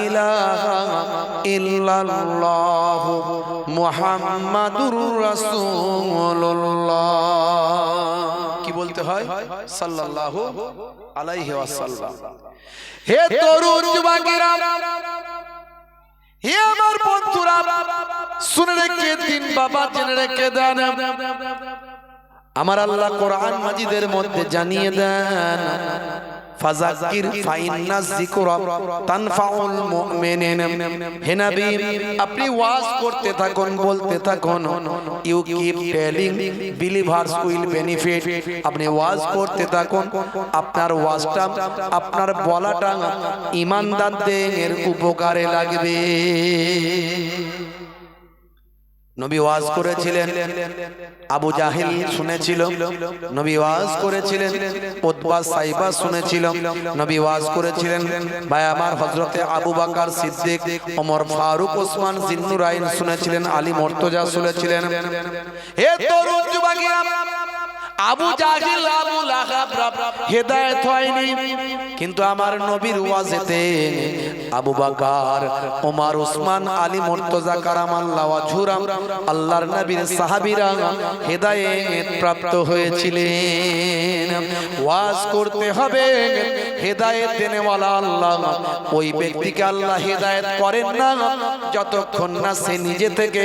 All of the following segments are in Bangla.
ইলাহা ইল্লাল্লাহ মুহাম্মাদুর রাসূলুল্লাহ। কি বলতে হয়? সাল্লাল্লাহু আলাইহি ওয়াসাল্লাম। হে তরুণ যুবকেরা, হে আমার বন্ধুরা, শুনে রেখে দিন বাবা, জেনে রেখে দেন, আমার আল্লাহ কোরআন মাজিদের মধ্যে জানিয়ে দেন, ফাযাক্কির ফাইন্নাজ যিকরা তানফাউল মুমিনিন। হে নবী, আপনি ওয়াজ করতে থাকুন, বলতে থাকুন, you keep telling believers will benefit. আপনি ওয়াজ করতে থাকুন, আপনার ওয়াজটা, আপনার বলাটা ঈমানদারদের উপকারে লাগবে। নবী ওয়াজ করেছিলেন, আবু জাহেল শুনেছিল। নবী ওয়াজ করেছিলেন, উতবা সাইবা শুনেছিল। নবী ওয়াজ করেছিলেন, ভাই আমার হযরতে আবু বকর সিদ্দিক, ওমর ফারুক, ওসমান জিন্নুরাইন শুনেছিলেন, আলী মুর্তজা শুনেছিলেন। হে তরুণ যুবকেরা, আবু জাহিল, আবু লাহাব হেদায়েত হয়নি, কিন্তু আমার নবীর ওয়াজেতে আবু বকর, ওমর, ওসমান, আলী মুর্তজা কারামাল্লাহু ওয়াজহুরাম, আল্লাহর নবীর সাহাবীরা হেদায়েত প্রাপ্ত হয়েছিলেন। ওয়াজ করতে হবে, হেদায়েত দেনেওয়ালা আল্লাহ। ওই ব্যক্তিকে আল্লাহ হেদায়েত করেন না যতক্ষণ না সে নিজে থেকে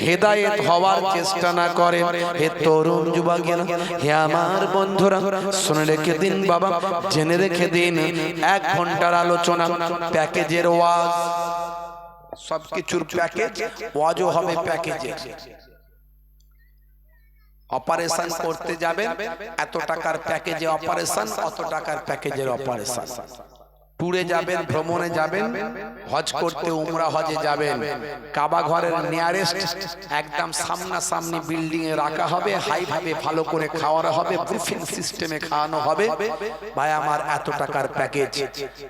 হেদায়েত হওয়ার চেষ্টা না করে। হে তরুণ যুবকেরা, হে আমার বন্ধুরা, শুনে রেখে দিন বাবা, জেনে রেখে দিন, 1 ঘন্টার আলোচনা, প্যাকেজের ওয়াজ, সবকিছুর প্যাকেজ, ওয়াজও হবে প্যাকেজে। অপারেশন করতে যাবেন, এত টাকার প্যাকেজে অপারেশন, অত টাকার প্যাকেজের অপারেশন। ট্যুরে যাবেন, ভ্রমণে যাবেন, হজ করতে, উমরা হজে যাবেন, কাবা ঘরের নিয়ারেস্ট একদম সামনাসামনি বিল্ডিং এ রাখা হবে, হাই ভাবে ভালো করে খাওয়ানো হবে, বুফিং সিস্টেমে খাওয়ানো হবে। ভাই আমার, এত টাকার প্যাকেজ।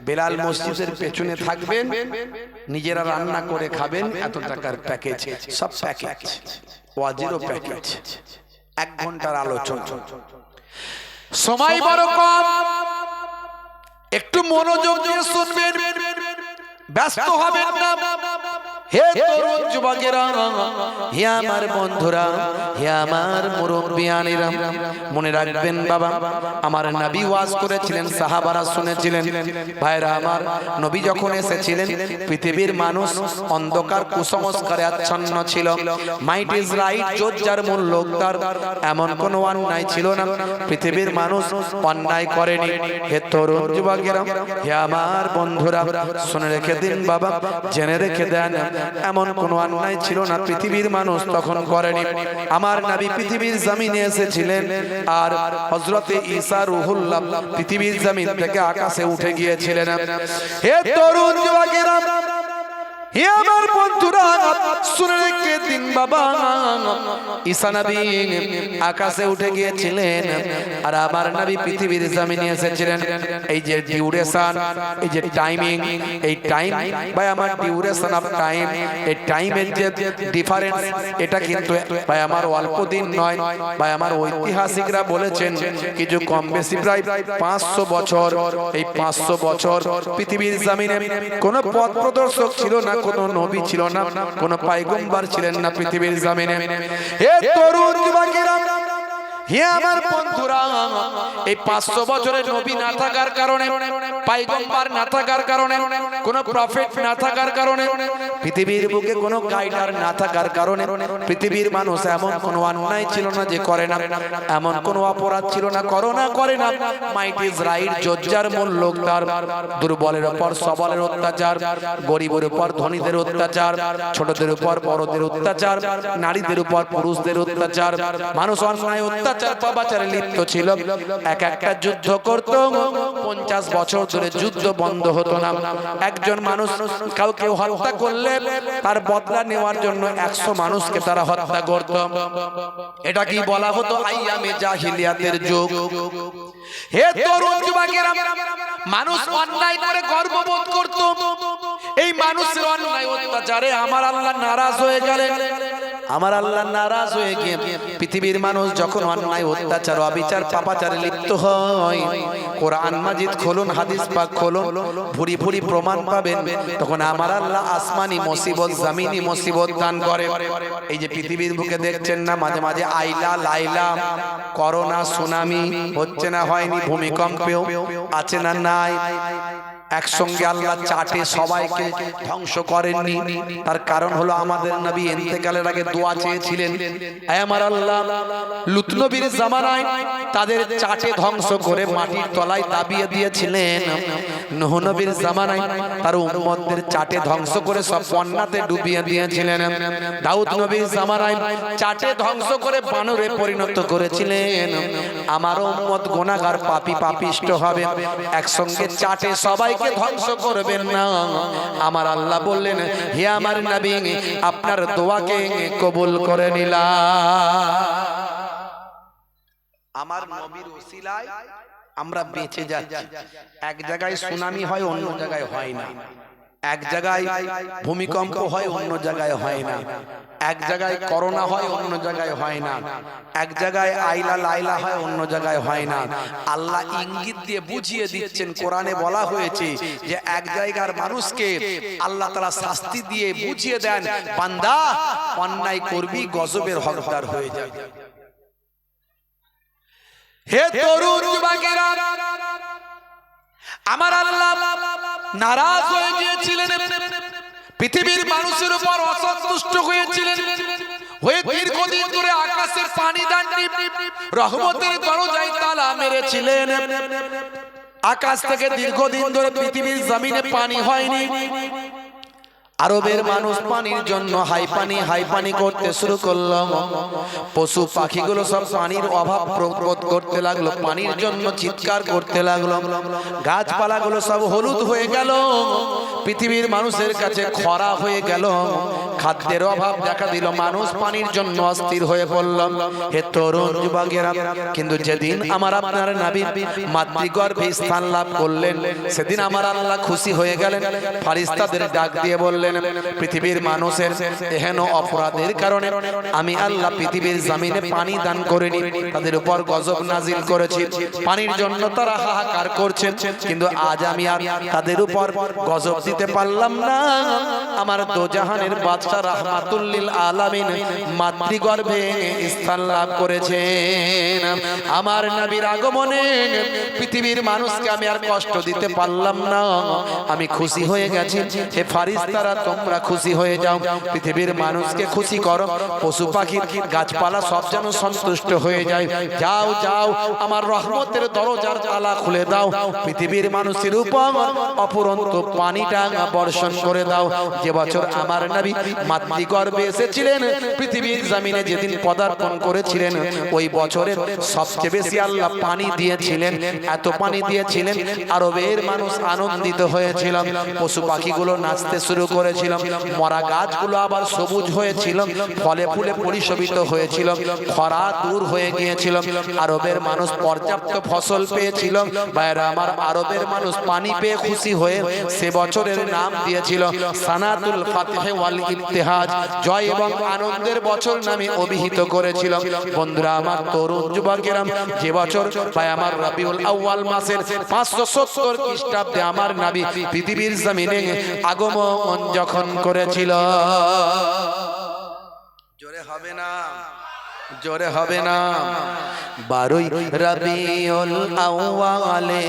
বেলাল মসজিদের পেছনে থাকবেন, নিজেরা রান্না করে খাবেন, এত টাকার প্যাকেজ। সব প্যাকেজ, ওয়াজিরও প্যাকেজ। 1 ঘন্টার আলোচনা, সময় বড় কম, একটু মনোযোগ দিয়ে শুনবেন, ব্যস্ত হবেন না। হে তরুণ যুবকেরা, হে আমার বন্ধুরা, হে আমার মুরব্বিয়ানেরা, মনে রাখবেন বাবা, আমার নবী ওয়াজ করেছিলেন, সাহাবারা শুনেছিলেন। ভাইরা আমার, নবী যখন এসেছিলেন, পৃথিবীর মানুষ অন্ধকার কুসংস্কারে আচ্ছন্ন ছিল। মাইট ইজ রাইট, জোর যার মূল লোক তার, এমন কোনো অন্যায় ছিল না। পৃথিবীর মানুষ অন্যায় করেনি। হে তরুণ যুবকেরা, হে আমার বন্ধুরা, শুনে রেখে দিন বাবা, জেনে রেখে দেন, এমন কোন অন্যায় ছিল না পৃথিবীর মানুষ তখন করেনি। আমার নবী পৃথিবীর জমিনে এসেছিলেন, আর হযরতে ঈসা রূহুল্লাহ পৃথিবীর জমিন থেকে আকাশে উঠে গিয়েছিলেন। হে তরুণ যুবকেরা, হে আমার বন্ধুরা, শুনে রেখে দিন বাবা, ঈসা নবী আকাশে উঠে গিয়েছিলেন, আর আমার নবী পৃথিবীর জমিনে এসেছিলেন। এই যে ডিউরেশন, এই যে টাইমিং, এই টাইম, ভাই আমার ডিউরেশন অফ টাইম, এই টাইমের যে ডিফারেন্স, এটা কিন্তু ভাই আমার অল্প দিন নয়। ভাই আমার ঐতিহাসিকরা বলেছেন, কিছু কম বেশি প্রায় 500 বছর। এই 500 বছর পৃথিবীর জমিনে কোনো পথ প্রদর্শক ছিল না, কোনো নবী ছিল না, কোনো পয়গম্বর ছিলেন না পৃথিবীর জমিনে। হে তরুণ যুবকেরা, হে আমার বন্ধুরা, এই 500 বছরের নবী না থাকার কারণে, পয়গম্বর না থাকার কারণে, কোন প্রফেট না থাকার কারণে, পৃথিবীর বুকে কোন গাইডার না থাকার কারণে, পৃথিবীর মানুষ এমন কোন অন্যায় ছিল না যে করে না, এমন কোন অপরাধ ছিল না করোনা করে না। মাইট ইজ রাইট, জজ্জার মূল লোক তার, দুর্বলের উপর সবলের অত্যাচার, গরিবের উপর ধনীদের অত্যাচার, ছোটদের উপর বড়দের অত্যাচার, নারীদের উপর পুরুষদের অত্যাচার, মানুষ অন্যায় অত্যাচার পাপাচারে লিপ্ত ছিল। এক একটা যুদ্ধ করত, 50 বছর ধরে যুদ্ধ বন্ধ হতো না। একজন মানুষ কাউকে হত্যা করলে তার বদলা নেওয়ার জন্য 100 মানুষকে তারা হত্যা করত। এটা কি বলা হতো? আইয়ামে জাহিলিয়াতের যুগ। হে তরুণ যুবকেরা, মানুষ অন্যায় করে গর্ববোধ করত। এই মানুষের অন্যায় অত্যাচারে আমার আল্লাহ নারাজ হয়ে গেলেন। আমার আল্লাহ নারাজ হয়ে গিয়ে পৃথিবীর মানুষ যখন অন্যায় অত্যাচার অবিচার পাপাচারে লিপ্ত হয়, কোরআন মাজিদ খুলুন, হাদিস পাক খুলুন, ভুরি ভুরি প্রমাণ পাবেন। তখন আমার আল্লাহ আসমানি মুসিবত, জমিনি মুসিবত দান করে। এই যে পৃথিবীর বুকে দেখছেন না, মাঝে মাঝে আইলা লাইলা, করোনা, সুনামি হচ্ছে না হয়নি, ভূমিকম্পেও আছে না নাই, একসঙ্গে আল্লাহ চাটে সবাইকে ধ্বংস করেননি। তার কারণ হলো আমাদের নবী ইন্তেকালের আগে দোয়া চেয়েছিলেন, হে আমার আল্লাহ, লূত নবীর জামানায় তাদের চাটে ধ্বংস করে মাটির তলায় দাবিয়ে দিয়েছিলেন। নূহ নবীর জামানায় তার উম্মতদের চাটে ধ্বংস করে সব বন্যাতে ডুবিয়ে দিয়েছিলেন। দাউদ নবীর জামানায় চাটে ধ্বংস করে বানরে পরিণত করেছিলেন। আমার উম্মত গুনাহগার পাপী পাপিষ্ট হবে, একসঙ্গে চাটে সবাই ধ্বংস করবেন না। আমার আল্লাহ বললেন, হে আমার নবী, আপনার দোয়াকে কবুল করে নিলাম। আমার নবীর ওসিলায় আমরা বেঁচে যাচ্ছি। এক জায়গায় সুনামি হয়, অন্য জায়গায় হয় না। এক জায়গায় ভূমিকম্প হয়, অন্য জায়গায় হয় না। এক জায়গায় করোনা হয়, অন্য জায়গায় হয় না। এক জায়গায় আইলা লাইলা হয়, অন্য জায়গায় হয় না। আল্লাহ ইঙ্গিত দিয়ে বুঝিয়ে দিচ্ছেন, কোরআনে বলা হয়েছে যে এক জায়গার মানুষকে আল্লাহ তাআলা শাস্তি দিয়ে বুঝিয়ে দেন, বান্দা অন্যায় করবি, গজবের হকদার হয়ে যাবে। হে তরুণ যুবকেরা, আমার আল্লাহ নারাজ হয়ে গিয়েছিলেন, পৃথিবীর মানুষের উপর অসন্তুষ্ট হয়েছিলেন, হয়ে দীর্ঘদিন ধরে আকাশের পানি দাননি, রহমতের দরজায় তালা মেরেছিলেন। আকাশ থেকে দীর্ঘদিন ধরে পৃথিবীর জমিনে পানি হয়নি। আরবের মানুষ পানির জন্য হাই পানি করতে শুরু করলো। পশু পাখিগুলো সব পানির অভাব প্রবোধ করতে লাগলো, পানির জন্য চিৎকার করতে লাগলো। গাছপালাগুলো সব হলুদ হয়ে গেল, পৃথিবীর মানুষের কাছে খরা হয়ে গেল, খাদ্যের অভাব দেখা দিল, মানুষ পানির জন্য অস্থির হয়ে পড়ল। হে তরুণ যুবকেরা, কিন্তু যেদিন আমার আপনার নবী মাতৃগর্ভে স্থান লাভ করলেন, সেদিন আমার আল্লাহ খুশি হয়ে গেলেন। ফেরেশতাদের ডাক দিয়ে বললেন, পৃথিবীর মানুষের এহেন অপরাধের কারণে আমি আল্লাহ পৃথিবীর জমিনে পানি দান করিনি, তাদের উপর গজব নাজিল করেছি। পানির জন্য তারা হাহাকার করছেন, কিন্তু আজ আমি আর তাদের উপর গজব দিতে পারলাম না। আমার দোজাহানের বাদশা রাহমাতুল লিল আলামিন মাতৃগর্ভে স্থান লাভ করেছেন। আমার নবীর আগমনে পৃথিবীর মানুষকে আমি আর কষ্ট দিতে পারলাম না, আমি খুশি হয়ে গেছি। হে ফেরেশতারা, তোমরা খুশি হয়ে যাও, পৃথিবীর মানুষকে খুশি করো, পশু পাখি গাছপালা সব যেন সন্তুষ্ট হয়ে যায়। যাও যাও, আমার রহমতের দরজার তালা খুলে দাও, পৃথিবীর মানুষের উপর অপুরন্ত পানিটা বর্ষণ করে দাও। যে বছর আমার নবী মাতৃগর্ভে এসেছিলেন, পৃথিবীর জমিনে যেদিন পদার্পণ করেছিলেন, ওই বছরের সবচেয়ে বেশি আল্লাহ পানি দিয়েছিলেন। এত পানি দিয়েছিলেন, আরবের মানুষ আনন্দিত হয়েছিল, পশু পাখিগুলো নাচতে শুরু করেছিল, মরা গাছগুলো আবার সবুজ হয়েছিল, ফলে ফুলে পরিশোভিত হয়েছিল, খরা দূর হয়ে গিয়েছিল, আরবের মানুষ পর্যাপ্ত ফসল পেয়েছিল। ভাইরা আমার, আরবের মানুষ পানি পেয়ে খুশি হয়ে সে বছরের নাম দিয়েছিল সানাতুল ফাতিহ ওয়াল ইবতিহাজ, জয় এবং আনন্দের বছর নামে অভিহিত করেছিল। বন্ধুরা আমার, তরুণ যুবকেরা, যে বছর ভাই আমার রবিউল আউয়াল মাসের 570 খ্রিস্টাব্দে আমার নবী পৃথিবীর জমিনে আগমন যখন করেছিল, জোরে হবে না, জোরে হবে না, 12 রবিউল আউয়ালে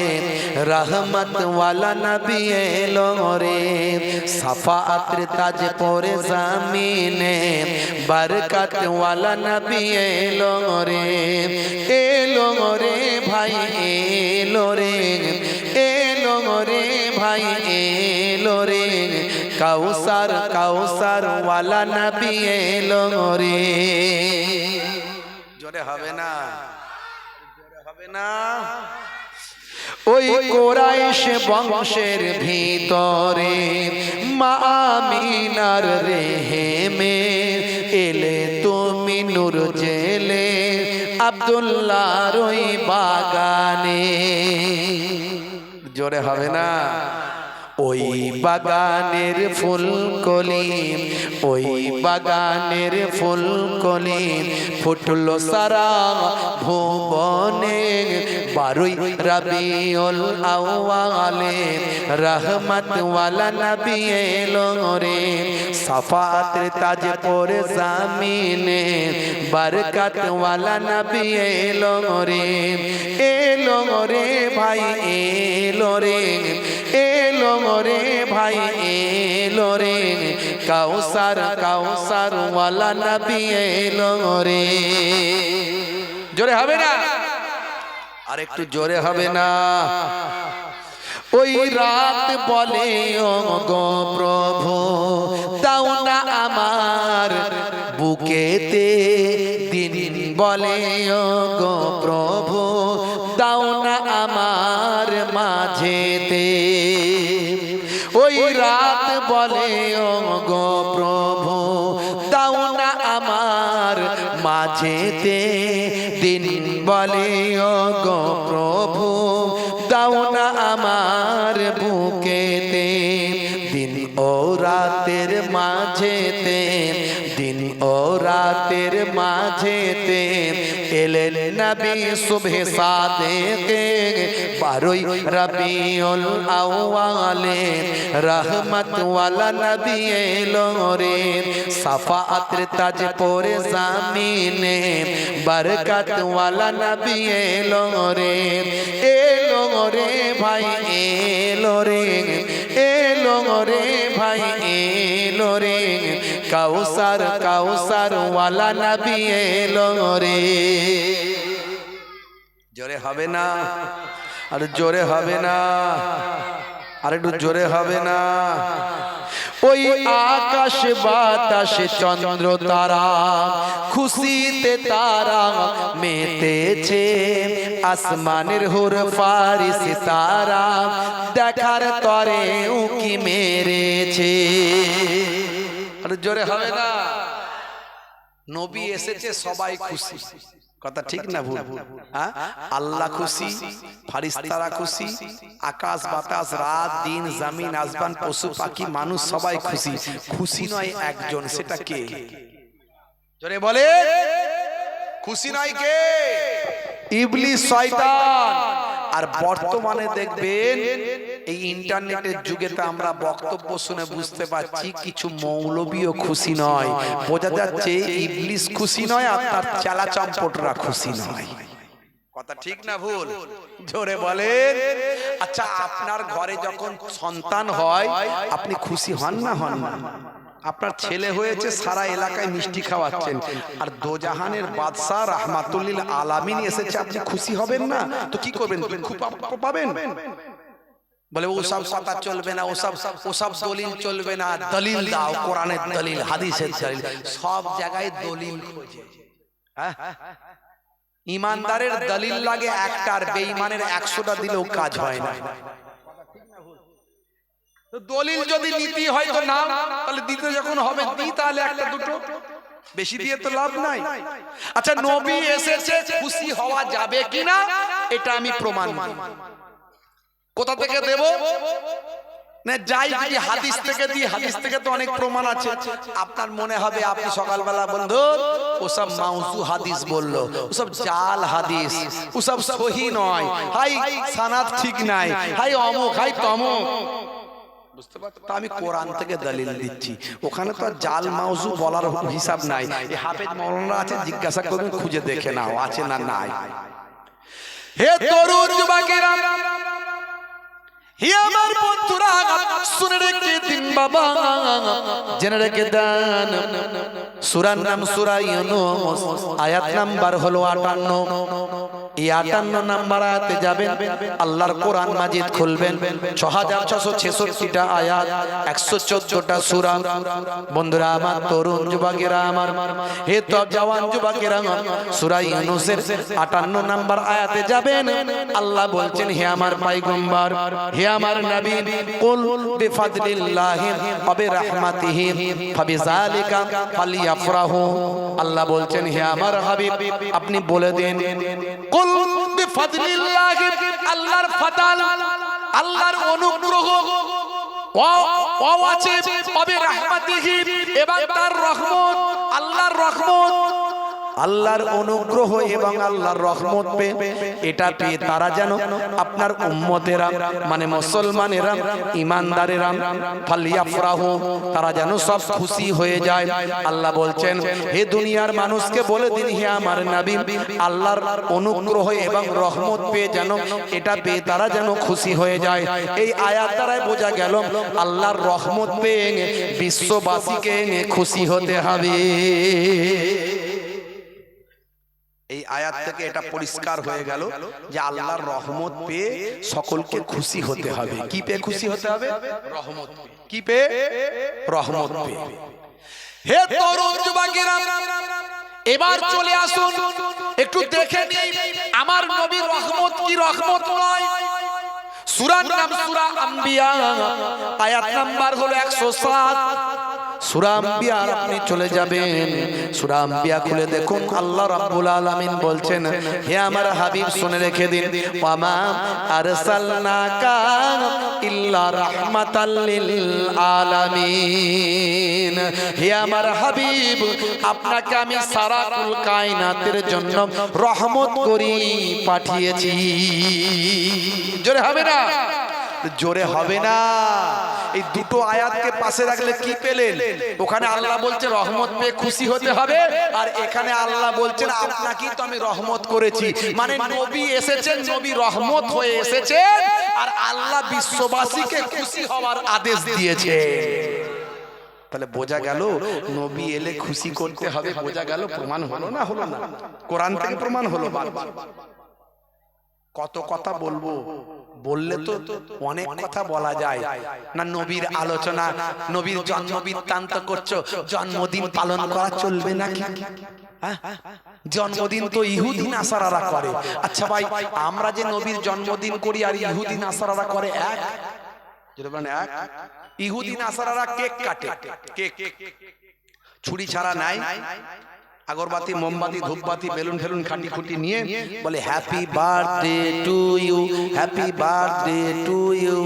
রহমত ওয়ালা নবী এলো রে, সাফাআতের তাজ পরে জমিনে বরকত ওয়ালা নবী এলো রে, এলো রে ভাই, এলো রে, এলো রে ভাই, এলো রে, কাউসার কাউসার ওয়ালা নবী এলো রে। জোরে হবে না, জোরে হবে না। ওই কোরাইশ বংশের ভিতরে মা আমিনার রেহেমে এলে তুমি নূর জেলে আব্দুল্লাহর ওই বাগানে। জোরে হবে না। ওই বাগানের ফুলকলি, ওই বাগানের ফুলকলি ফুটলো সারা ভুবনে। 12ই রবিউল আউয়ালে রহমত ওয়ালা নবী এলো রে, সাফাতের তাজ পরে জামিনে বরকত ওয়ালা নবী এলো রে। এলো রে ভাই এলো রে, এলো রে ভাই এলো রে, কাউসার কাউসার ওয়ালা নবী এলো রে। জোরে হবে না? আর একটু জোরে হবে না? ওই রাত বলে ও গো প্রভু দাও না আমার বুকেতে, দিন বলে ও গো প্রভু দাও না আমার মাঝেতে। ওই রাত বলে ও গো প্রভু দাও না আমার মাঝেতে, দিন বলে ও গো প্রভু দাও না আমার বুকেতে। দিন ও রাতের মাঝেতে, দিন ও রাতের মাঝেতে এলেন নবী সুবহে সাদেকে। 12ই রবিউল আউয়ালে রহমত ওয়ালা নবী এলো রে, সাফাতের তাজ পরে জামিনে বরকত ওয়ালা নবী এলো রে। এলো রে ভাই এলো রে, এলো রে ভাই এলো রে, কাউসার কাউসার ওয়ালা নবী এলো রে। জোরে হবে না? আর জোরে হবে না? আর একটু জোরে হবে না? ওই আকাশ বাতাস চন্দ্র তারা খুশিতে তারা মেতেছে, আসমানের হুর ফারিস তারা দেখার তরে উকি মেরেছে। আর জোরে হবে না? নবী এসেছে সবাই খুশি, কথা ঠিক না ভুল? আল্লাহ খুশি, ফারিস্তারা খুশি, আকাশ বাতাস রাত দিন জমিন আসমান পশু পাখি মানুষ সবাই খুশি। খুশি নয় একজন, সেটা কে? জোরে বলে। খুশি নয় কে? ইবলিস শয়তান। আর বর্তমানে দেখবেন এই ইন্টারনেটের যুগেতে আমরা বক্তব্য শুনে বুঝতে পারছি কিছু মৌলবীও খুশি নয়। বোঝা যাচ্ছে ইবলিস খুশি নয় আর তার চালা চম্পটরা খুশি নয়। কথা ঠিক না ভুল? জোরে বলেন। আচ্ছা, আপনার ঘরে যখন সন্তান হয় আপনি খুশি হন না হন না? আপনার ছেলে হয়েছে, সারা এলাকায় মিষ্টি খাওয়াচ্ছেন, আর দোজাহানের বাদশা রাহমাতুল্লিল আলামিন এসেছে, আপনি খুশি হবেন না? তো কি করবেন? দুঃখ পাবেন? বলে ওসব কথা চলবে না, ওসব দলিল চলবে না। দলিল দাও, কোরআনের দলিল, হাদিসের দলিল। সব জায়গায় দলিল খোঁজে। ইমানদারের দলিল লাগে একটা, আর বেঈমানের 100টা দিলেও কাজ হয় না। দলিল যদি নীতি হয় তো নাও, তাহলে দিতে যখন হবে দি, তাহলে একটা দুটো, বেশি দিয়ে তো লাভ নাই। আচ্ছা, নবী এসেছে, খুশি হওয়া যাবে কিনা এটা আমি প্রমাণ দিই। কোথা থেকে দেব? না যাই যদি হাদিস থেকে দিই, হাদিস থেকে তো অনেক প্রমাণ আছে। আপনার মনে হবে আপনি সকালবেলা বন্ধু ওসব মাউজু হাদিস বললো, ওসব জাল হাদিস, ওসব সহি নয়, হাই সানাদ ঠিক নাই, হাই অমুক হাই তমুক। বুঝতে পারছেন? আমি কোরআন থেকে দলিল দিচ্ছি, ওখানে তো জাল মাউজু বলার হিসাব নাই। এই হাফেজ মাওলানা আছে, জিজ্ঞাসা করবেন, খুঁজে দেখে নাও আছে না নাই। হে তরুণ যুবকেরা, হে আমার বন্ধুরা, শুনে রেখে দিন বাবা, জেনে রেখে দেন। সূরার নাম সূরা ইউনূস, আয়াত নাম্বার হলো 58। এই 58 নাম্বার আয়াতে যাবেন, আল্লাহর কোরআন মাজিদ খুলবেন, 6666টা আয়াত, 114টা সূরা। বন্ধুরা আমার, তরুণ যুবকেরা আমার, হে তব জওয়ান যুবকেরা, সূরা ইউনূসের 58 নাম্বার আয়াতে যাবেন। আল্লাহ বলছেন, হে আমার পয়গম্বর, হে আমার নবী, কুল বিফাদলিল্লাহি ওয়া বিরহমাতিহি ফাবিযালিকা ফালিয়াফরাহু। আল্লাহ বলছেন, হে আমার হাবিব, আপনি বলে দেন, কুল বিফাদলিল্লাহি, আল্লাহর ফাদল, আল্লাহর অনুগ্রহ, ও আছে তবে রাহমাতিহি এবং তার রহমত, আল্লাহর রহমত, আল্লাহর অনুগ্রহ এবং আল্লাহর রহমত পেয়ে এটা পেয়ে তারা যেন আপনার উম্মতেরা মানে মুসলমানেরা ইমানদারেরা ফালিয়াফরাহু তারা যেন সব খুশি হয়ে যায়। আল্লাহ বলছেন হে দুনিয়ার মানুষকে বলে দিন হে আমার নবী আল্লাহর অনুগ্রহ এবং রহমত পেয়ে যেন এটা পেয়ে তারা যেন খুশি হয়ে যায়। এই আয়াত দ্বারাই বোঝা গেল আল্লাহর রহমত পেয়ে বিশ্ববাসীকে খুশি হতে হবে। এই আয়াত থেকে এটা পরিষ্কার হয়ে গেল যে আল্লাহর রহমত পেয়ে সকলকে খুশি হতে হবে। কি পেয়ে খুশি হতে হবে? রহমত। কি পেয়ে? রহমত পেয়ে। হে তরুণ যুবকেরা এবার চলে আসুন একটু দেখে নিই আমার নবীর রহমত কি রহমত নয়। সূরার নাম সূরা আম্বিয়া, আয়াত নাম্বার হলো 107। সূরা আম্বিয়া আপনি চলে যাবেন, সূরা আম্বিয়া খুলে দেখুন আল্লাহ রাব্বুল আলামিন বলছেন হে আমার হাবিব শুনে রেখে দিন ওয়ামা আরসালনাকা ইল্লা রাহমাতাল লিল আলামিন। হে আমার হাবিব আপনাকে আমি সারা কুল কায়নাতের জন্য রহমত করি পাঠিয়েছি। জোরে হবে না? জোরে হবে না। এই দুটো আয়াতকে পাশে রাখলে কি পেলেন? ওখানে আল্লাহ বলছে রহমত পেয়ে খুশি হতে হবে, আর এখানে আল্লাহ বলছেন আপনাকেই তো আমি রহমত করেছি। মানে নবী এসেছেন, নবী রহমত হয়ে এসেছেন, আর আল্লাহ বিশ্ববাসীকে খুশি হওয়ার আদেশ দিয়েছে। তাহলে বোঝা গেল নবী এলে খুশি করতে হবে। বোঝা গেল? প্রমাণ হলো না? হলো না? কোরআন থেকে প্রমাণ হলো। কত কথা বলবো, বললে তো অনেক কথা বলা যায় না। নবীর আলোচনা, নবীর জন্ম বৃত্তান্ত করছো, জন্মদিন পালন করা চলবে নাকি? জন্মদিন তো ইহুদি নাসারারা করে। আচ্ছা ভাই, আমরা যে নবীর জন্মদিন করি আর ইহুদি নাসারারা করে এক? ইহুদি নাসারারা কেক কাটে, কেক ছুরি ছাড়া নাই, আগরবাতি মোমবাতি ধূপবাতি বেলুন ফেলুন খাটি খুঁটি নিয়ে বলে happy birthday to you, happy birthday to you.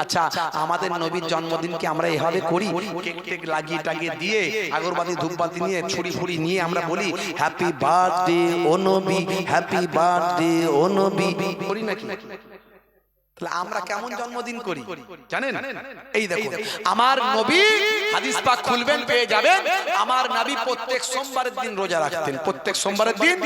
আচ্ছা, আমাদের নবীর জন্মদিনকে আমরা এভাবে করি? কেক টেক লাগিয়ে টাগিয়ে দিয়ে আগরবাতি ধূপবাতি নিয়ে ছুরি ফুরি নিয়ে আমরা বলি হ্যাপি বার্থডে ও নবী, হ্যাপি বার্থডে ও নবী, করি নাকি? আমরা কেমন জন্মদিন করি জানেন? এই দেখুন আমার নবী, হাদিস পাক খুলবেন পেয়ে যাবেন, আমার নবী প্রত্যেক সোমবারের দিন রোজা রাখতেন। প্রত্যেক সোমবারের দিন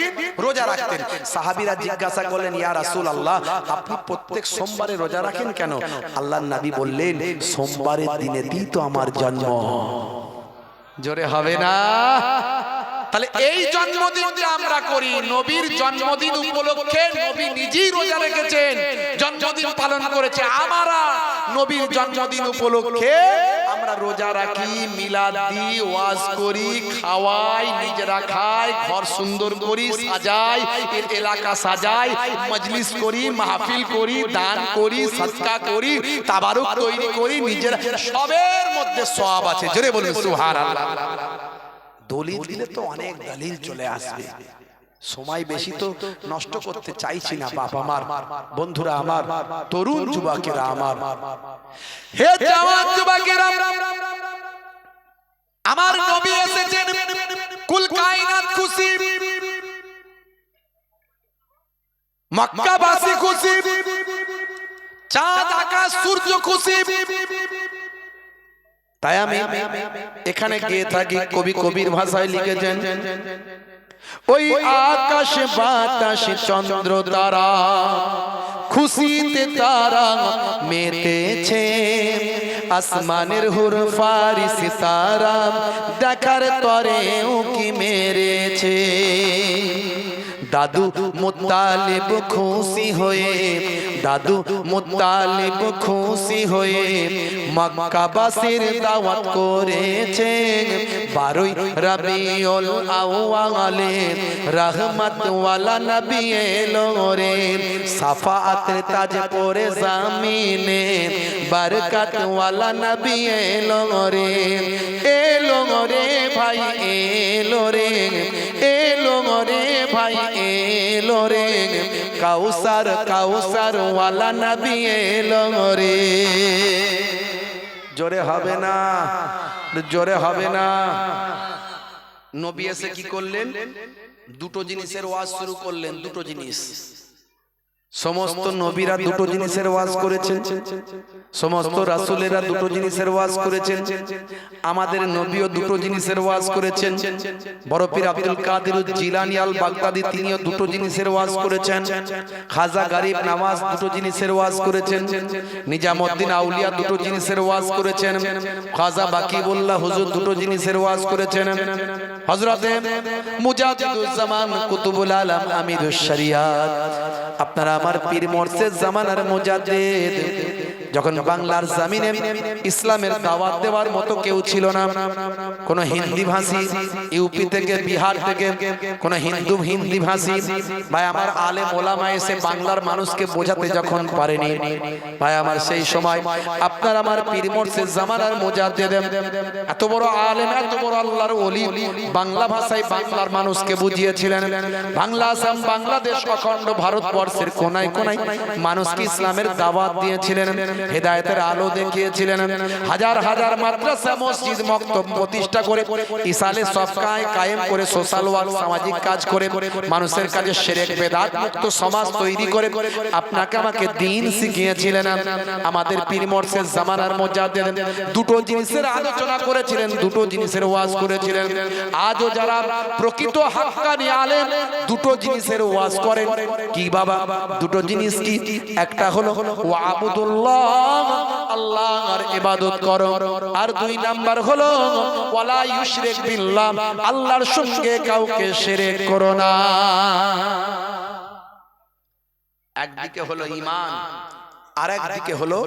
রোজা রাখতেন। সাহাবীরা জিজ্ঞাসা করলেন ইয়া রাসূলুল্লাহ আপনি প্রত্যেক সোমবারে রোজা রাখেন কেন? আল্লাহর নবী বললেন সোমবারের দিনে দিই তো আমার জন্ম। জোরে হবে না? তাহলে এই জন্মদিনটা আমরা করি, নবীর জন্মদিন উপলক্ষে নবী নিজেই রোজা রেখেছেন, জন্মদিন পালন করেছে। আমরা নবীর জন্মদিন উপলক্ষে আমরা রোজা রাখি, মিলাদ দিই, ওয়াজ করি, খাওয়াই, নিজেরা খাই, ঘর সুন্দর করি, সাজাই, এলাকা সাজাই, মজলিস করি, মাহফিল করি, দান করি, সাদকা করি, তাবারুক তৈরি করি, নিজেরা সবের মধ্যে সওয়াব আছে। জোরে বলুন সুবহানাল্লাহ। দলিল দিলে তো অনেক দলিল চলে আসবে, সময় বেশি তো নষ্ট করতে চাইছি না। বাপ আমার, বন্ধুরা আমার, তরুণ যুবকেরা আমার, হে জওয়ান যুবকেরা, আমার নবী এসেছেন, কুল কায়নাত খুশি, মক্কাবাসী খুশি, চাঁদ আকাশ সূর্য খুশি। তাই আমি এখানে গিয়ে থাকি, কবি কবির ভাষায় লিখেছেন ওই আকাশ বাতাস চন্দ্র তারা খুশিতে তারা মেতেছে, আসমানের হুর ফারিস তারা দেখার তরে উকি মেরেছে। দাদু মুত্তালিব খুশি হয়ে, দাদু মুত্তালিব খুশি হয়ে মক্কাবাসীর দাওয়াত করেছে। 12ই রবিউল আউয়ালে রহমত ওয়ালা নবী এলো রে, সাফাআতের তাজ পরে জামিনে বরকত ওয়ালা নবী এলো রে। এলো রে ভাই এলো রে, এলো রে ভাই এলো রে, কাউসার কাউসার ওয়ালা নবী এলো রে। জোরে হবে না, জোরে হবে না। নবী এসে কি করলেন? দুটো জিনিসের ওয়াজ শুরু করলেন। দুটো জিনিস, সমস্ত নবীরা দুটো জিনিসের ওয়াজ করেছেন, সমস্ত রাসূলেরা দুটো জিনিসের ওয়াজ করেছেন, আমাদের নবীও দুটো জিনিসের ওয়াজ করেছেন। বড় পীর আব্দুল কাদের জিলানী আল বাগদাদি তিনিও দুটো জিনিসের ওয়াজ করেছেন। খাজা গরিব নওয়াজ দুটো জিনিসের ওয়াজ করেছেন। নিজামউদ্দিন আউলিয়া দুটো জিনিসের ওয়াজ করেছেন। খাজা বাকিউল্লাহ হুজুর দুটো জিনিসের ওয়াজ করেছেন। হযরতে মুজাদ্দিদুজ জামান কুতুবুল আলম আমিরুশ শরিয়াত আপনারা আমার পীর মুর্শিদ জামানার মুজাদ্দিদ যখন বাংলার জমিনে ইসলামের দাওয়াত দেওয়ার মতো কেউ ছিল না, কোন হিন্দি ভাষী ইউপি থেকে বিহার থেকে কোন হিন্দি ভাষী ভাই আমার আলেম ওলামা এসে বাংলার মানুষকে বোঝাতে যখন পারেনি ভাই আমার, সেই সময় আপনার আমার পীর মুর্শিদ জামানার মুজাদ্দিদ এত বড় আলেম, এত বড় আল্লাহর ওলি বাংলা ভাষায় বাংলার মানুষকে বুঝিয়েছিলেন। বাংলা আসাম বাংলাদেশ অখণ্ড ভারতবর্ষের কোনায় কোনায় মানুষকে ইসলামের দাওয়াত দিয়েছিলেন, হেদায়েতের আলো দেখিয়েছিলেন। হাজার হাজার মাদ্রাসা মসজিদ মক্তব প্রতিষ্ঠা করে ইসালে সফকায় কায়েম করে সোশ্যাল ওয়ার্ক সামাজিক কাজ করে মানুষের কাছে শিরক বেদাত মুক্ত সমাজ তৈরি করে আপনাকে আমাকে দ্বীন শিখিয়েছিলেন। আমাদের পীর মুর্শিদ জামানার মুজাদ্দিদ দুটো জিনিসের আলোচনা করেছিলেন, দুটো জিনিসের ওয়াজ করেছিলেন। আজও যারা প্রকৃত হাক্কানি আলেম দুটো জিনিসের ওয়াজ করেন। কি বাবা দুটো জিনিস কি? একটা হলো ওয়াবুদুল্লাহ, আল্লাহর ইবাদত করো, আর দুই নাম্বার হলো ওয়ালা ইউশরিক বিল্লাহ, আল্লাহর সঙ্গে কাউকে শিরক করো না। একদিকে হলো ঈমান আর একদিকে হলো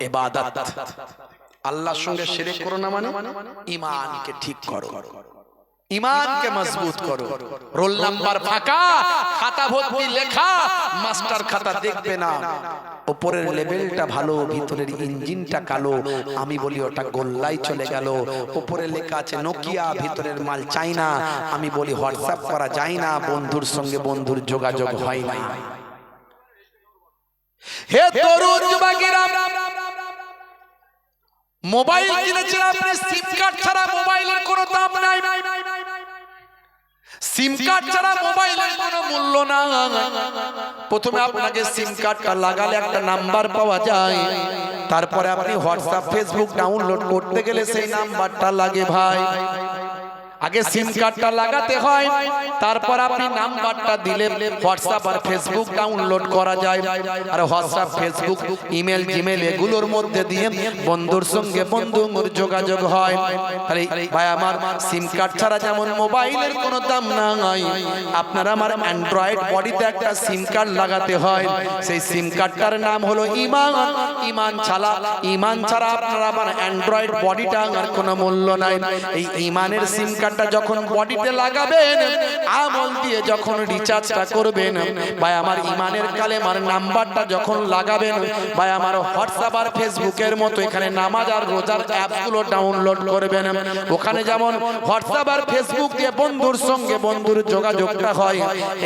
ইবাদত। আল্লাহর সঙ্গে শিরক করো না মানে ঈমানকে ঠিক করো, ঈমানকে মজবুত করো। রোল নাম্বার ফাঁকা, খাতা ভর্তি লেখা, মাস্টার খাতা দেখবে না, উপরের লেভেলটা ভালো, ভিতরের ইঞ্জিনটা কালো। আমি বলি ওটা গোল্লাই চলে গেল। উপরে লেখা আছে নোকিয়া, ভিতরের মাল চাইনা। আমি বলি হোয়াটসঅ্যাপ করা যায় না, বন্ধুর সঙ্গে বন্ধুর যোগাযোগ হয় না। হে তরুণ যুবকেরা, মোবাইল কিনেছেন আপনি, সিম কার্ড ছাড়া মোবাইলের কোনো দাম নাই। সিম কার্ড ছাড়া মোবাইলের কোনো মূল্য না। প্রথমে আপনাকে সিম কার্ডটা লাগালে একটা নাম্বার পাওয়া যায়, তারপরে আপনি হোয়াটসঅ্যাপ ফেসবুক ডাউনলোড করতে গেলে সেই নাম্বারটা লাগে ভাই। আগে সিম কার্ডটা লাগাতে হয়, তারপর আপনি নাম্বারটা দিলে হোয়াটসঅ্যাপ আর ফেসবুক ডাউনলোড করা যায়। আর হোয়াটসঅ্যাপ ফেসবুক ইমেল জিমেল এগুলোর মধ্যে দিয়ে বন্ধুর সঙ্গে বন্ধুর যোগাযোগ হয়। তাহলে ভাই আমার সিম কার্ড ছাড়া যেমন মোবাইলের কোনো দাম নাই, আপনার আমার অ্যান্ড্রয়েড বডিতে একটা সিম কার্ড লাগাতে হয়। সেই সিম কার্ডটার নাম হলো ঈমান। ঈমান ছাড়া আপনার আমার অ্যান্ড্রয়েড বডিটা আর কোনো মূল্য নাই। এই ঈমানের সিম কার্ড যখন বডিতে লাগাবেন, আমল দিয়ে যখন রিচার্জটা করবেন, ভাই আমার ঈমানের কালেমার নাম্বারটা যখন লাগাবেন, ভাই আমার হোয়াটসঅ্যাপ আর ফেসবুকের মতো এখানে নামাজ আর রোজার অ্যাপগুলো ডাউনলোড করবেন। ওখানে যেমন হোয়াটসঅ্যাপ আর ফেসবুক দিয়ে বন্ধুর সঙ্গে বন্ধুর যোগাযোগটা হয়,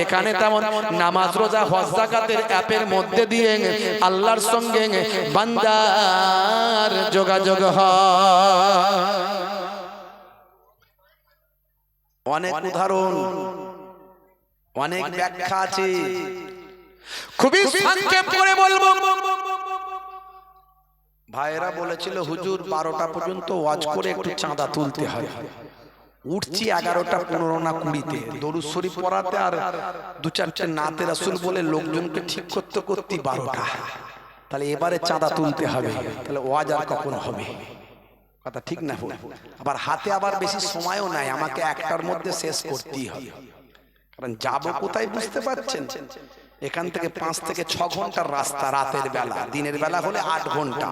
এখানে তেমন নামাজ রোজা হজ যাকাতের অ্যাপের মধ্যে দিয়ে আল্লাহর সঙ্গে বান্দার যোগাযোগ হয়। অনেক উদাহরণ, অনেক ব্যাখ্যা আছে, খুবই সংক্ষেপ করে বলবো। ভাইরা বলেছিল হুজুর 12টা পর্যন্ত ওয়াজ করে একটু চাঁদা তুলতে হয়। উঠছি 11টা 15 না 20-তে, দরুদ শরীফ পড়াতে আর 2-4টে নাতে রাসূল বলে লোকজনকে ঠিক করতে 12টা। তাহলে এবারে চাঁদা তুলতে হবে, তাহলে ওয়াজ আর কখন হবে? কথা ঠিক না? আবার হাতে আবার বেশি সময়ও নাই, আমাকে 1টার মধ্যে শেষ করতেই হবে। কারণ যাবো কোথায় বুঝতে পারছেন? এখান থেকে 5 থেকে 6 ঘন্টার রাস্তা রাতের বেলা, দিনের বেলা হলে 8 ঘন্টা।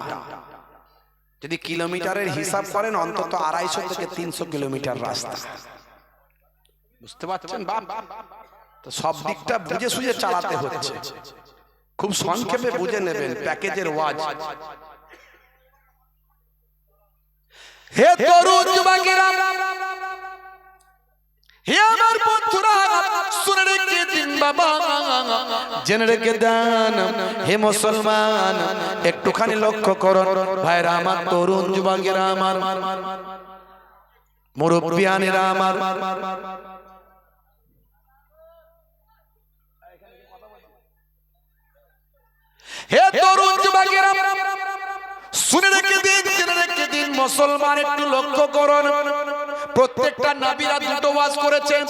যদি কিলোমিটারের হিসাব করেন অন্তত 250 থেকে 300 কিলোমিটার রাস্তা। বুঝতে পারছেন বাপ? তো সব দিকটা বুঝে সুঝে চালাতে হচ্ছে। খুব সংক্ষেপে বুঝে নেবেন প্যাকেজের ওয়াজ। হে তরুণ যুবকেরা, হে আমার বন্ধুরা, শুনে রেখে দিন বাবা জেনে রেখে দেন হে মুসলমান একটুখানি লক্ষ্য করুন ভাইরা আমার তরুণ যুবকেরা আমার মুরব্বিয়ানেরা আমার হে তরুণ যুবকেরা শুনে রেখে দিন জেনে রেখে দিন মুসলমান একটু লক্ষ্য করুন প্রত্যেকটা নবীরা দুটো ওয়াজ করেছেন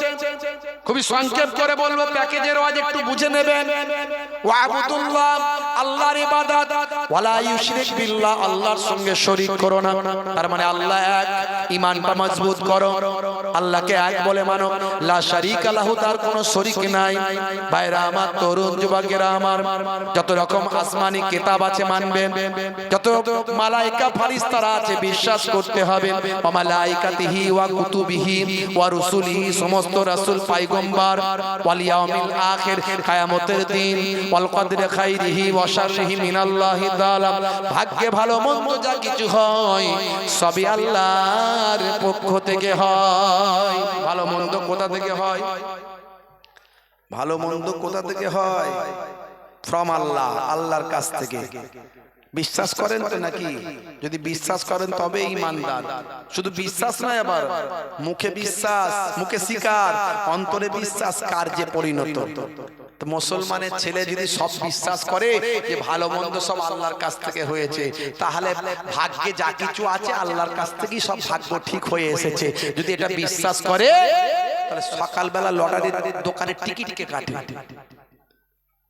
খুবই সংক্ষেপ করে বলবো প্যাকেজের ওয়াজ একটু বুঝে নেবেন ওয়াবুদুল্লাহ আল্লাহর ইবাদত ওয়ালা ইউশরিক বিল্লাহ আল্লাহর সঙ্গে শরীক করো না তার মানে আল্লাহ এক ঈমানটা মজবুত করো আল্লাহকে এক বলে মানো লা শারীকা লাহু তার কোনো শরীক নাই ভাইরা আমার তরুণ যুবকেরা আমার যত রকম আসমানি কিতাব আছে মানবেন যত মালায়েকা ফেরেশতারা আছে বিশ্বাস করতে হবে ওয়া মালায়েকাতিহি ওয়া কুতুবিহি ওয়া রুসুলিহি সমস্ত রাসূল পয়গম্বর ওয়াল ইয়াউমিল আখির কিয়ামতের দিন ওয়াল কদরি খাইরিহি ওয়া শাররিহি মিনাল্লাহি তাআলা ভাগ্যে ভালো মন্দ যা কিছু হয় সবই আল্লাহর পক্ষ থেকে হয় ভালো মন্দ কোথা থেকে হয় ভালো মন্দ কোথা থেকে হয় ফ্রম আল্লাহ আল্লাহর কাছ থেকে বিশ্বাস করেন তো নাকি যদি বিশ্বাস করেন তবে ঈমানদার শুধু বিশ্বাস নয় আবার মুখে বিশ্বাস মুখে স্বীকার অন্তরে বিশ্বাস কার্যে পরিণত তো মুসলমানের ছেলে যদি সব বিশ্বাস করে যে ভালো মন্দ সব আল্লাহর কাছ থেকে হয়েছে তাহলে ভাগ্যে যা কিছু আছে আল্লাহর কাছ থেকেই সব ভাগ্য ঠিক হয়ে এসেছে যদি এটা বিশ্বাস করে তাহলে সকালবেলা লটারির দোকানে টিকিট কে কাটে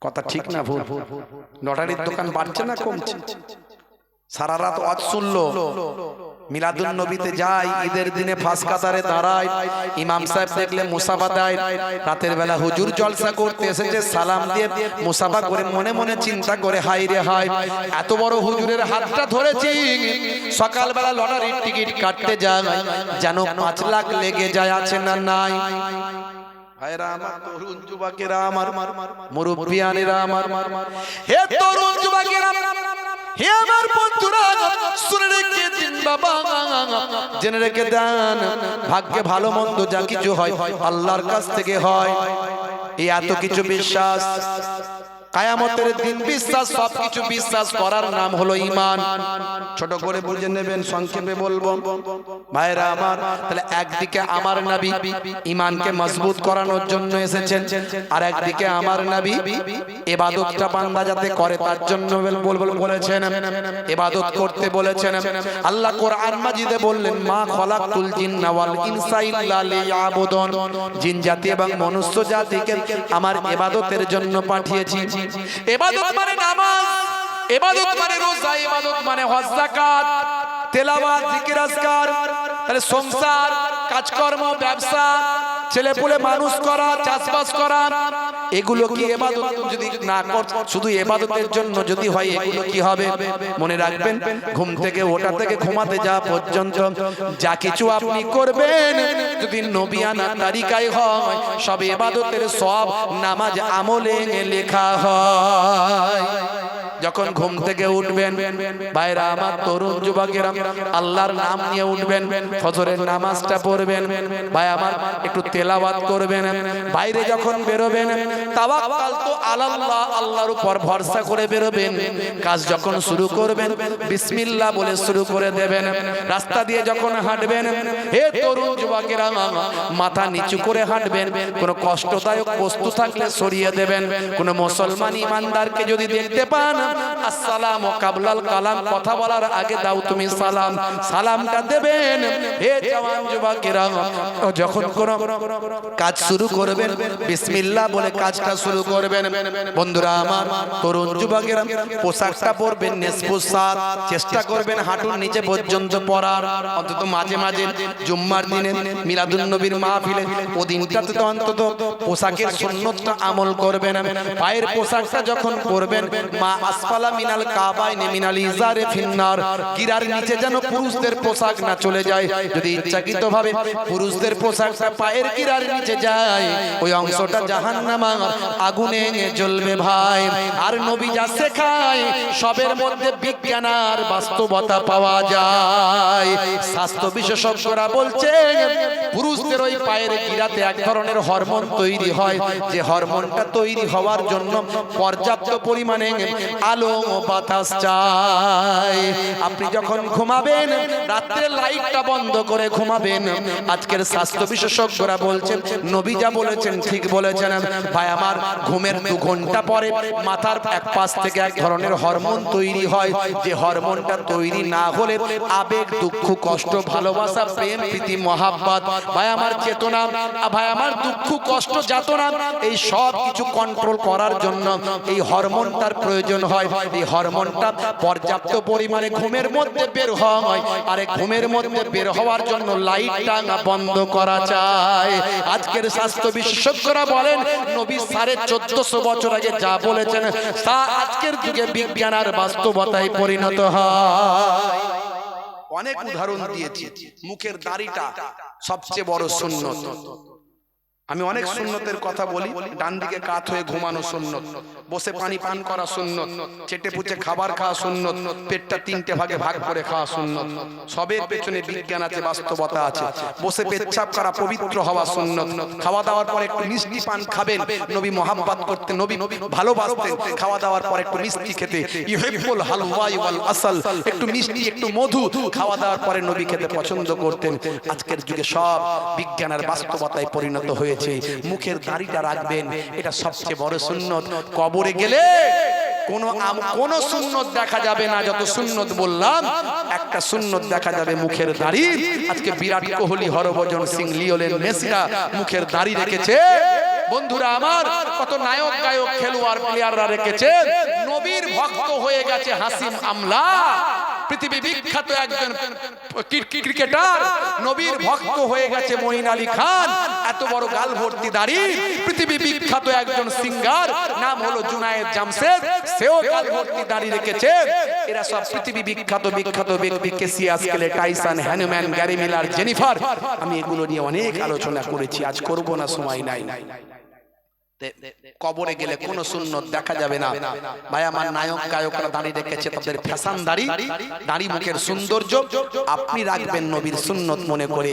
কথা ঠিক না ভুল লটারির দোকান বাড়ছে না কমছে সারা রাত ওয়াজ শুনলো মিলাদুন নবীতে যায় ঈদের দিনে ফাঁস কাতারে দাঁড়ায় ইমাম সাহেব দেখলে মুসাফা দেয় রাতের বেলা হুজুর জলসা করতে এসেছে সালাম দিয়ে মুসাফা করে মনে মনে চিন্তা করে হাই রে হাই এত বড় হুজুরের হাতটা ধরেছি সকালবেলা লটারির টিকিট কাটতে যায় যেন 5 লাখ লেগে যায় আছে না নাই ভাইরা আমার তরুণ যুবকেরা আমার মুরব্বিয়ানেরা আমার হে তরুণ যুবকেরা হে আমার বন্ধুরা শুনে রেখে দিন বাবা জেনে রেখে দেন ভাগ্যে ভালো মন্দ যা কিছু হয় আল্লাহর কাছ থেকে হয় এই এত কিছু বিশ্বাস কিয়ামতের দিন বিশ্বাস সবকিছু বিশ্বাস করার নাম হলো ঈমান ছোট করে বুঝে নেবেন সংক্ষেপে বলবো ভাইরা আমার তাহলে একদিকে আমার নবী ঈমানকে মজবুত করানোর জন্য এসেছেন আর একদিকে আমার নবী ইবাদতটা বান্দা যাতে করে তার জন্য বলেছেন ইবাদত করতে বলেছেন আল্লাহ কোরআন মাজিদে বললেন মা খলাকতুল জিন্না ওয়াল ইনসা ইল্লা লিয়াবুদুন জিন জাতি এবং মনুষ্য জাতিকে আমার ইবাদতের জন্য পাঠিয়েছি ইবাদত মানে নামাজ ইবাদত মানে রোজা ইবাদত মানে হজ যাকাত তেলাওয়াত জিকির আজকার তাহলে সংসার কাজকর্ম ব্যবসা ছেলেপুলে মানুষ করা চাষবাস করা এগুলো কি ইবাদত যদি না কর শুধু ইবাদতের জন্য যদি হয় এগুলো কি হবে মনে রাখবেন ঘুম থেকে ওঠা থেকে ঘুমাতে যাওয়া পর্যন্ত যা কিছু আপনি করবেন যদি নবিয়ানা তরিকায় হয় সব ইবাদতের সব নামাজ আমলে লেখা হয় যখন ঘুম থেকে উঠবেন ভাইরা আমার তরুণ যুবকেরা আল্লাহর নাম নিয়ে উঠবেন ফজরের নামাজটা পড়বেন ভাই আমার একটু তেলাওয়াত করবেন বাইরে যখন বেরোবেন তাওয়াক্কাল তো আলাল্লাহ আল্লাহর উপর ভরসা করে বেরোবেন কাজ যখন শুরু করবেন বিসমিল্লাহ বলে শুরু করে দেবেন রাস্তা দিয়ে যখন হাঁটবেন হে তরুণ যুবকেরা মাথা নিচু করে হাঁটবেন কোনো কষ্টদায়ক বস্তু থাকলে সরিয়ে দেবেন কোনো মুসলমান ইমানদারকে যদি দেখতে পান আসসালামু কাবলাল কালাম কথা বলার আগে দাও তুমি সালাম সালামটা দেবেন হে জওয়ান যুবকেরা যখন কোন কাজ শুরু করবেন বিসমিল্লাহ বলে কাজটা শুরু করবেন বন্ধুরা আমার তরুণ যুবকেরা পোশাকটা পরবেন নিষ্পোশাক চেষ্টা করবেন হাঁটুর নিচে পর্যন্ত পরার অন্তত মাঝে মাঝে জুম্মার দিনে মিলাদুন নবীর মাহফিলে ওদিনটাতে তো অন্তত পোশাকের সুন্নতটা আমল করবেন পায়ের পোশাকটা যখন পরবেন মা আসফালা মিনাল কাবাইনি মিনাল ইজারে ফিন্নার গিরার নিচে যেন পুরুষদের পোশাক না চলে যায় যদি ইচ্ছাকৃতভাবে পুরুষদের পোশাকটা পায়ের গিরার নিচে যায় ওই অংশটা জাহান্নামে আগুনে জ্বলবে ভাই আর নবী যা শেখায় সবের মধ্যে বিজ্ঞান আর বাস্তবতা পাওয়া যায় স্বাস্থ্য বিশেষজ্ঞরা বলছে পুরুষদের ওই পায়ের গিরাতে এক ধরনের হরমোন তৈরি হয়, যে হরমোনটা তৈরি হওয়ার জন্য পর্যাপ্ত পরিমাণে আলো ও বাতাস চাই। আপনি যখন ঘুমাবেন রাত্রে লাইটটা বন্ধ করে ঘুমাবেন। আজকের স্বাস্থ্য বিশেষজ্ঞরা বলছেন, নবী যা বলেছেন ঠিক বলেছেন। ভাই আমার, ঘুমের 2 ঘন্টা পরে মাথার এক পাশ থেকে এক ধরনের হরমোন তৈরি হয়, যে হরমোনটা তৈরি না হলে আবেগ, দুঃখ, কষ্ট, ভালোবাসা, প্রেম, প্রীতি, মহাব্বত, ভাই আমার চেতনা, ভাই আমার দুঃখ, কষ্ট, যাতনা, এই সব কিছু কন্ট্রোল করার জন্য এই হরমোনটার প্রয়োজন হয়। এই হরমোনটা পর্যাপ্ত পরিমাণে ঘুমের মধ্যে বের হয়, আর এই ঘুমের মধ্যে বের হওয়ার জন্য লাইটটা বন্ধ করা চাই। আজকের স্বাস্থ্য বিশেষজ্ঞরা বলেন নবী 1450 বছর আগে যা বলেছেন তা আজকের যুগে বিজ্ঞান আর বাস্তবতায় পরিণত হয়। অনেক উদাহরণ দিয়েছি। মুখের দাড়িটা সবচেয়ে বড় সুন্নত। আমি অনেক সুন্নতের কথা বলি। ডান দিকে কাত হয়ে ঘুমানো সুন্নত, বসে পানি পান করা সুন্নত, চেটে পুচে খাবার খাওয়া সুন্নত, পেটটা 3টে ভাগে ভাগ করে খাওয়া সুন্নত। সবের পেছনে বিজ্ঞান আছে, বাস্তবতা আছে। বসে পেচ্ছাপ করা, পবিত্র হওয়া সুন্নত। খাওয়া দাওয়ার পর একটু মিষ্টি পান খাবেন, নবী মহাব্বত করতেন, নবী ভালোবাসতেন খাওয়া দাওয়ার পর একটু মিষ্টি খেতে। ইউহিব্বুল হালওয়া ওয়াল আসল, একটু মিষ্টি একটু মধু খাওয়া দাওয়ার পরে নবী খেতে পছন্দ করতেন। আজকের যুগে সব বিজ্ঞান আর বাস্তবতায় পরিণত হয়েছে। মুখের দাড়িটা রাখবেন, এটা সবচেয়ে বড় সুন্নত। কবরে গেলে কোন সুন্নত দেখা যাবে না, যত সুন্নত বললাম একটা সুন্নত দেখা যাবে মুখের দাড়ি। আজকে বিরাট কোহলি, হরভজন সিং, লিওনেল মেসিরা মুখের দাড়ি রেখেছে। বন্ধুরা আমার, কত নায়ক, গায়ক, খেলোয়াড়, প্লেয়াররা রেখেছে। নবীর ভক্ত হয়ে গেছে হাসিম আমলা, পৃথিবী বিখ্যাত একজন ক্রিকেটার। নবীর ভক্ত হয়ে গেছে মঈন আলী খান, এত বড় গাল ভর্তি দাড়ি। পৃথিবী বিখ্যাত একজন সিঙ্গার, নাম হলো জুনায়েদ জামশেদ, সেও গাল ভর্তি দাড়ি রেখেছে। এরা সব পৃথিবী বিখ্যাত ব্যক্তি, কেসিয়াস, ক্লে, টাইসন, হ্যানুম্যান, গ্যারি মিলার, জেনিফার। আমি এগুলো নিয়ে অনেক আলোচনা করেছি, আজ করব না, সময় নাই। কবরে গেলে কোন সুন্নত দেখা যাবে না। ভাই আমার, নায়ক গায়করা দাড়ি রেখেছে, তাদের ফ্যাশন দাড়ি, দাড়ি মুখের সৌন্দর্য। আপনি রাখবেন নবীর সুন্নত মনে করে।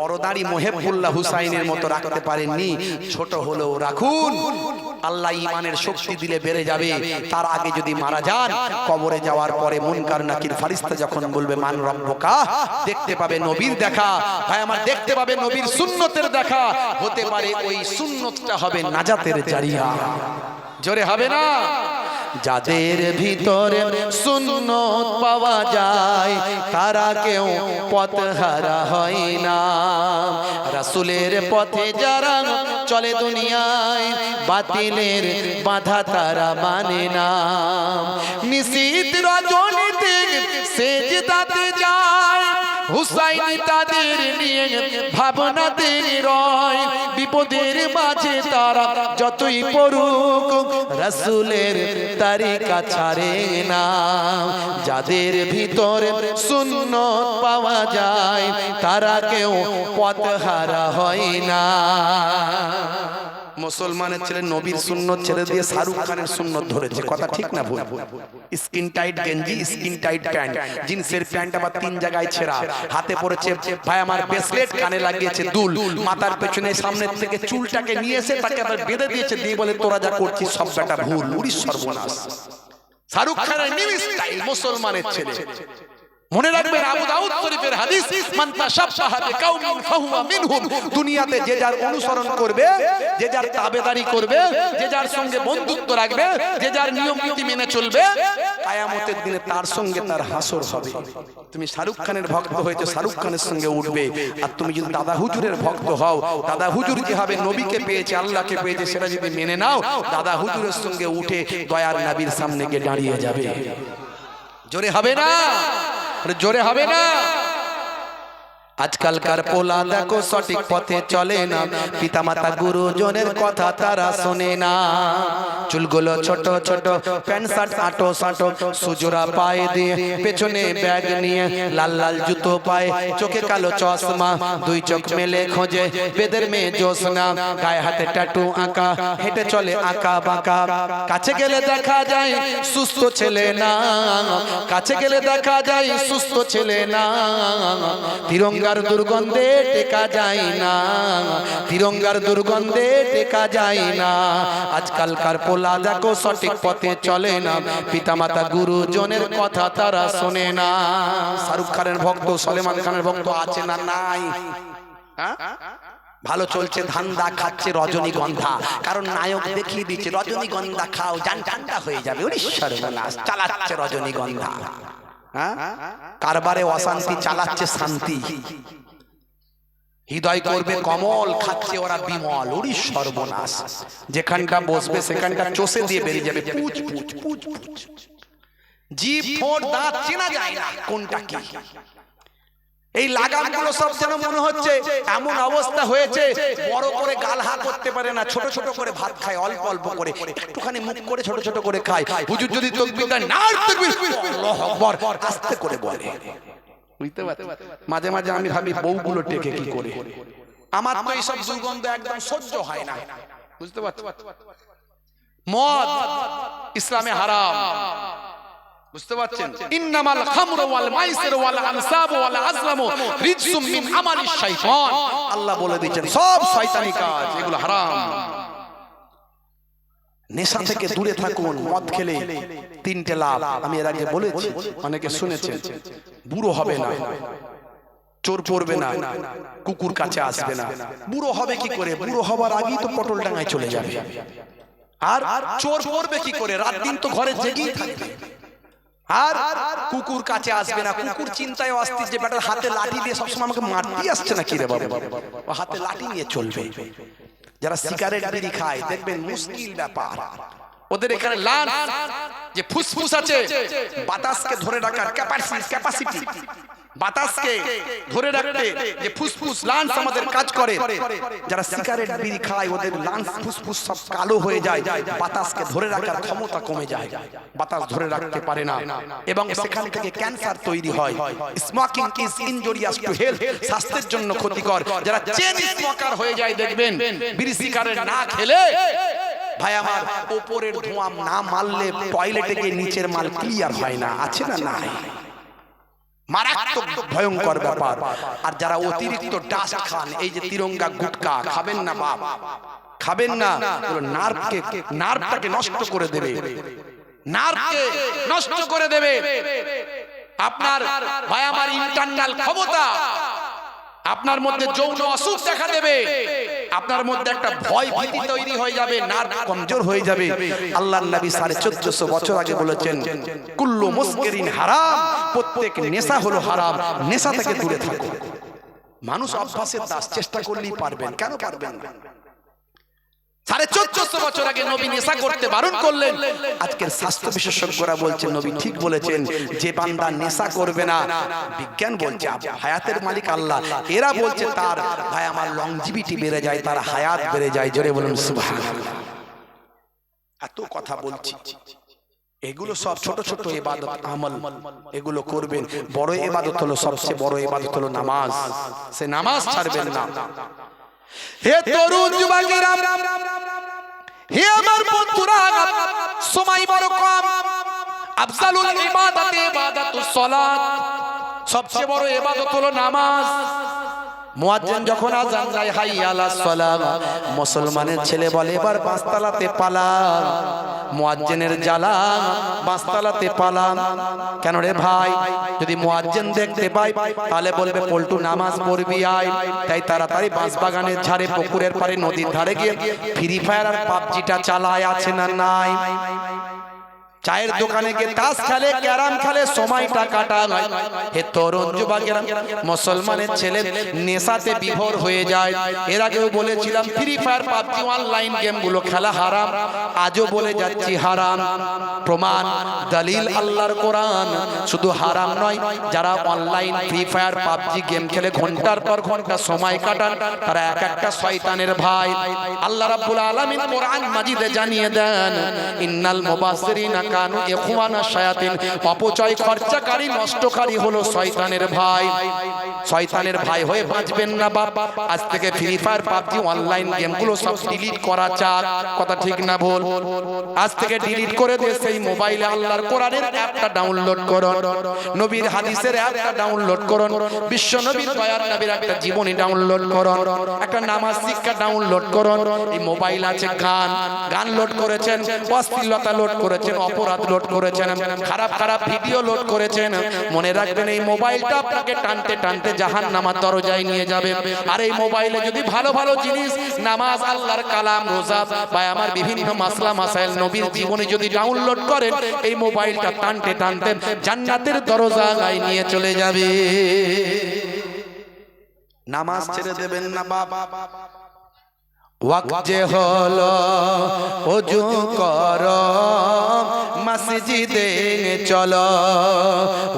বড় দাড়ি মুহিবুল্লাহ হুসাইনের মতো রাখতে পারেননি, ছোট হলেও রাখুন। আল্লাহ ইমানের শক্তি দিলে বেড়ে যাবে। তার আগে যদি মারা যান, কবরে যাওয়ার পরে মুনকার নাকির ফারিস্তা যখন বলবে মান রব্বুকা, দেখতে পাবে নবীর দেখা। ভাই আমার, দেখতে পাবে নবীর সুন্নতের দেখা। হতে পারে ওই সুন্নতটা হবে নাজাতের জারিয়া। জোরে হবে না? যাদের ভিতরে সুন্নত পাওয়া যায় তারা কেউ পথহারা হয় না। রাসূলের পথে যারা চলে দুনিয়ায়, বাতিলের বাধা তারা মানে না। নিশীথ রজনীতে সেজদাতে যায়, হুসাইন তাদের নিয়ে ভাবনাতে রয়। বিপদের মাঝে তারা যতই পড়ুক, রাসূলের তরিকা ছাড়ে না। যাদের ভিতরে সুন্নত পাওয়া যায় তারা কেউ পথহারা হয় না। মুসলমানের ছেলে নবীর সুন্নত ছেড়ে দিয়ে শাহরুখ খানের সুন্নত ধরেছে, কথা ঠিক না ভুল? স্কিন টাইট গেঞ্জি, স্কিন টাইট প্যান্ট, জিন্সের প্যান্ট আবার 3 জায়গায় ছেঁড়া, হাতে পড়েছে ভাই আমার ব্রেসলেট, কানে লাগিয়েছে দুল, মাথার পেছনে সামনের থেকে চুলটাকে নিয়ে এসে তাকে আবার বেঁধে দিয়েছে, দিয়ে বলে তোরা যা করছিস সব বেটা ভুল। উড়ি সর্বনাশ! শাহরুখ খানের নিউ স্টাইল মুসলমানের ছেলে। মনে রাখবেন আবু দাউদ শরীফের হাদিস, মান তাশাব্বাহা বিকাউমিন ফাহুয়া মিনহুম। দুনিয়াতে যে যার অনুসরণ করবে, যে যার তাবেদারি করবে, যে যার সঙ্গে বন্ধুত্ব রাখবে, যে যার নিয়ম নীতি মেনে চলবে, কিয়ামতের দিনে তার সঙ্গে তার হাসর হবে। তুমি শাহরুখ খানের ভক্ত হয়েছে, শাহরুখ খানের সঙ্গে উঠবে। আর তুমি যদি দাদা হুজুরের ভক্ত হও, দাদা হুজুর যেভাবে নবীকে পেয়েছে, আল্লাহকে পেয়েছে, সেটা যদি মেনে নাও, দাদা হুজুরের সঙ্গে উঠে দয়ার নবীর সামনে গিয়ে দাঁড়িয়ে যাবে। জোরে হবে না? জোরে হবে না? আজকালকার পোলা দেখো সঠিক পথে চলে না, পিতামাতা গুরুজনের কথা তারা শোনে না। চুলগুলো ছোট ছোট, প্যান্ট শার্ট আটো সাটো, সুজোরা পায়ে দিয়ে পেছনে ব্যাগ নিয়ে, লাল লাল জুতো পায়ে, চোখে কালো চশমা, দুই চোখ মেলে খোঁজে বেদের মেয়ে জোসনা, গায়ে হাতে ট্যাটু আঁকা, হেঁটে চলে আঁকা বাঁকা। কাছে গেলে দেখা যায় সুস্থ ছেলে না, কাছে গেলে দেখা যায় সুস্থ ছেলে না। তিরঙ্গার দুর্গন্ধে টেকা যায় না, তিরঙ্গার দুর্গন্ধে টেকা যায় না। আজকালকার পোলা দেখো সঠিক পথে চলে না, পিতামাতা গুরুজনের কথা তারা শোনে না। শাহরুখ খানের ভক্ত, সলমান খানের ভক্ত আছে না নাই? ভালো চলছে ধান্দা, খাচ্ছে রজনীগন্ধা, কারণ নায়ক দেখিয়ে দিচ্ছে রজনীগন্ধা খাও জান ঠান্ডা হয়ে যাবে। সর্বনাশ, চালাচ্ছে রজনীগন্ধা। কারবারে অশান্তি, চালাচ্ছে শান্তি। হৃদয় করবে কমল, খাচ্ছে ওরা বিমল। ওরি সর্বনাশ, যেখানটা বসবে সেখানটা চষে দিয়ে বেরিয়ে যাবে। পুচ পুচ পুচ পুচ, জিভ ঠোঁট দাঁত চেনা যায় না কোনটা কি। এই লাগামগুলো সব যেন মনে হচ্ছে এমন অবস্থা হয়েছে, বড় করে গাল হা করতে পারে না, ছোট ছোট করে ভাত খায়, অল্প অল্প করে, একটুখানি মুখ করে ছোট ছোট করে খায়। হুজুর যদি তাকবীর দেয়, নার তাকবীর, আল্লাহু আকবার আস্তে করে বলে। বুঝতে পারছেন? মাঝে মাঝে আমি ভাবি বউগুলো টেকে কি করে। আমার তো এইসব দুর্গন্ধ একদম সহ্য হয় না। বুঝতে পারছেন? মদ ইসলামে হারাম। বুঝতে পারছেন? ইন্নামাল খামরু ওয়াল মাইসির ওয়াল আনসাব ওয়াল আজলামু রিজসুম মিন আমালিশ শাইতান। আল্লাহ বলে দিয়েছেন সব শয়তানি কাজ, এগুলো হারাম। নেশা থেকে দূরে থাকুন। মদ খেলে তিনটে লাভ আমি এর আগে বলেছি, অনেকে শুনেছেন। বুড়ো হবে না, চোর পড়বে না, কুকুর কাছে আসবে না। বুড়ো হবে কি করে? বুড়ো হবার আগেই তো পটল ডাঙায় চলে যাবে। আর চোর পড়বে কি করে? রাত দিন তো ঘরে জেগেই থাকবে। আর কুকুর কাছে আসবে না। কুকুর চিন্তায় অস্থির যে বেটার হাতে লাঠি দিয়ে সবসময় আমাকে মারতে আসছে না কি রে বাবা, ও হাতে লাঠি নিয়ে চলবে। যারা সিগারেট বিড়ি খায় দেখবেন মুশকিল ব্যাপার, ওদের এখানে লাঞ্চ যে ফুসফুস আছে, বাতাসকে ধরে রাখার ক্যাপাসিটি, বাতাসকে ধরে রাখতে যে ফুসফুস লাঞ্চ আমাদের কাজ করে। যারা সিগারেট বিড়ি খায় ওদের লাঞ্চ ফুসফুস সব কালো হয়ে যায়, বাতাসকে ধরে রাখার ক্ষমতা কমে যায়, বাতাস ধরে রাখতে পারে না, এবং সেখান থেকে ক্যান্সার তৈরি হয়। Smoking is injurious to health, স্বাস্থ্যের জন্য ক্ষতিকর। যারা চেন স্মোকার হয়ে যায় দেখবেন বিড়ি সিগারেট না খেলে, ভাই আমার, উপরের ধোঁয়া না মারলে টয়লেটে গিয়ে নিচের মাল ক্লিয়ার হয় না। আছে না নাই? মারাত্মক ভয়ঙ্কর ব্যাপার। আর যারা অতিরিক্ত ডাস্ট খান, এই যে তিরঙ্গা গুটকা খাবেন না বাপ, খাবেন না। নার্ভটাকে নষ্ট করে দেবে, নার্ভকে নষ্ট করে দেবে। আপনার ভাই আমার ইন্টারনাল ক্ষমতা, আপনার মধ্যে যৌন অসুখ দেখা দেবে, আপনার মধ্যে একটা ভয় ভীতি তৈরি হয়ে যাবে, নার্ভ কমজোর হয়ে যাবে। আল্লাহর নবী 1450 বছর আগে বলেছেন কুল্লু মুসকিরিন হারাম, প্রত্যেক নেশা হলো হারাম, নেশা থেকে দূরে থাকো। মানুষ অভ্যাসের দাস, চেষ্টা করলেই পারবেন, কেন পারবেন না? 1450 বছর আগে নবী নেশা করতে বারণ করলেন। আজকের স্বাস্থ্য বিশেষজ্ঞরা বলছেন নবী ঠিক বলেছেন, যে বান্দা নেশা করবে না, বিজ্ঞান বলছে হায়াতের মালিক আল্লাহ, এরা বলছে তার ভাই আমার লংজিভিটি বেড়ে যায়, তার হায়াত বেড়ে যায়। জোরে বলুন সুবহানাল্লাহ। এত কথা বলছি, এগুলো সব ছোট ছোট ইবাদত আমল, এগুলো করবেন। বড় ইবাদত হলো, সবচেয়ে বড় ইবাদত হলো নামাজ। সে নামাজ ছাড়বেন না। হে তরুণ যুবকেরা, হে আমার বন্ধুরা, সময় বড় কম। আফজালুল ইবাদাতে ইবাদাতুস সালাত, সবচেয়ে বড় ইবাদত হলো নামাজ। মুয়াজ্জিন যখন আযান দেয় হাইয়া আলাস সালাত, মুসলমানের ছেলে বলে এবার পাঁচতলাতে পালা। মুয়াজ্জিনের জ্বালা, পাঁচতলাতে পালা। কেন রে ভাই? যদি মুয়াজ্জিন দেখতে পায় তাহলে বলবে পল্টু নামাজ পড়বি আয়। তাই তাড়াতাড়ি বাঁশবাগানের ধারে, পুকুরের পাড়ে, নদীর ধারে গিয়ে ফ্রি ফায়ার আর পাবজিটা চালায়। আছে না নাই? চায়ের দোকানে গিয়ে তাস খেলে, ক্যারাম খেলে, সময়টা কাটায়। হে তরুণ যুবকেরা, মুসলমানের ছেলে নেশাতে বিভোর হয়ে যায়। এর আগেও বলেছিলাম ফ্রি ফায়ার, পাবজি, অনলাইন গেমগুলো খেলা হারাম। আজও বলে যাচ্ছি হারাম। প্রমাণ দলিল আল্লাহর কোরআন। শুধু হারাম নয়, যারা online free fire, PUBG game খেলে ঘন্টার পর ঘন্টা সময় কাটান, তারা এক একটা শয়তানের ভাই। আল্লাহ রাব্বুল আলামিন কোরআন মাজিদে জানিয়ে দেন, ইন্নাল মুবাসসিরিনা কানু ইখওয়ানা শায়াতিন। অপচয় খরচাকারী, নষ্টকারী হলো শয়তানের ভাই। শয়তানের ভাই হয়ে বাঁচবেন না বাপ। আজ থেকে ফ্রি ফায়ার, পাবজি, অনলাইন গেমগুলো সব ডিলিট করা চাক। কথা ঠিক না ভুল? আজ থেকে ডিলিট করে দিয়ে সেই মোবাইলে আল্লাহর কোরআনের অ্যাপটা ডাউনলোড করুন, নবীর হাদিসের অ্যাপটা ডাউনলোড করুন, বিশ্ব নবীর দয়ার নবীর একটা জীবনী ডাউনলোড করুন, একটা নামাজ শিক্ষা ডাউনলোড করুন। এই মোবাইল আছে গান লোড করেছেন, অশ্লীলতা লোড করেছেন, অপরাধ লোড করেছেন, খারাপ খারাপ ভিডিও লোড করেছেন। মনে রাখবেন, এই মোবাইলটা আপনাকে টানতে টানতে জাহান্নামের দরজায় নিয়ে যাবে। আর এই মোবাইলে যদি ভালো ভালো জিনিস, নামাজ, আল্লাহর কালাম, রোজা বা আমার বিভিন্ন মাসলা মাসাইল, নবীর জীবনী যদি ডাউনলোড করেন, এই মোবাইলটা টানতে টানতে জান্নাতের দরজায় নিয়ে চলে যাবে। নামাজ ছেড়ে দেবেন না বাবা। ওয়াক্ত যে হলো ওযু করো, মসজিদে চলো।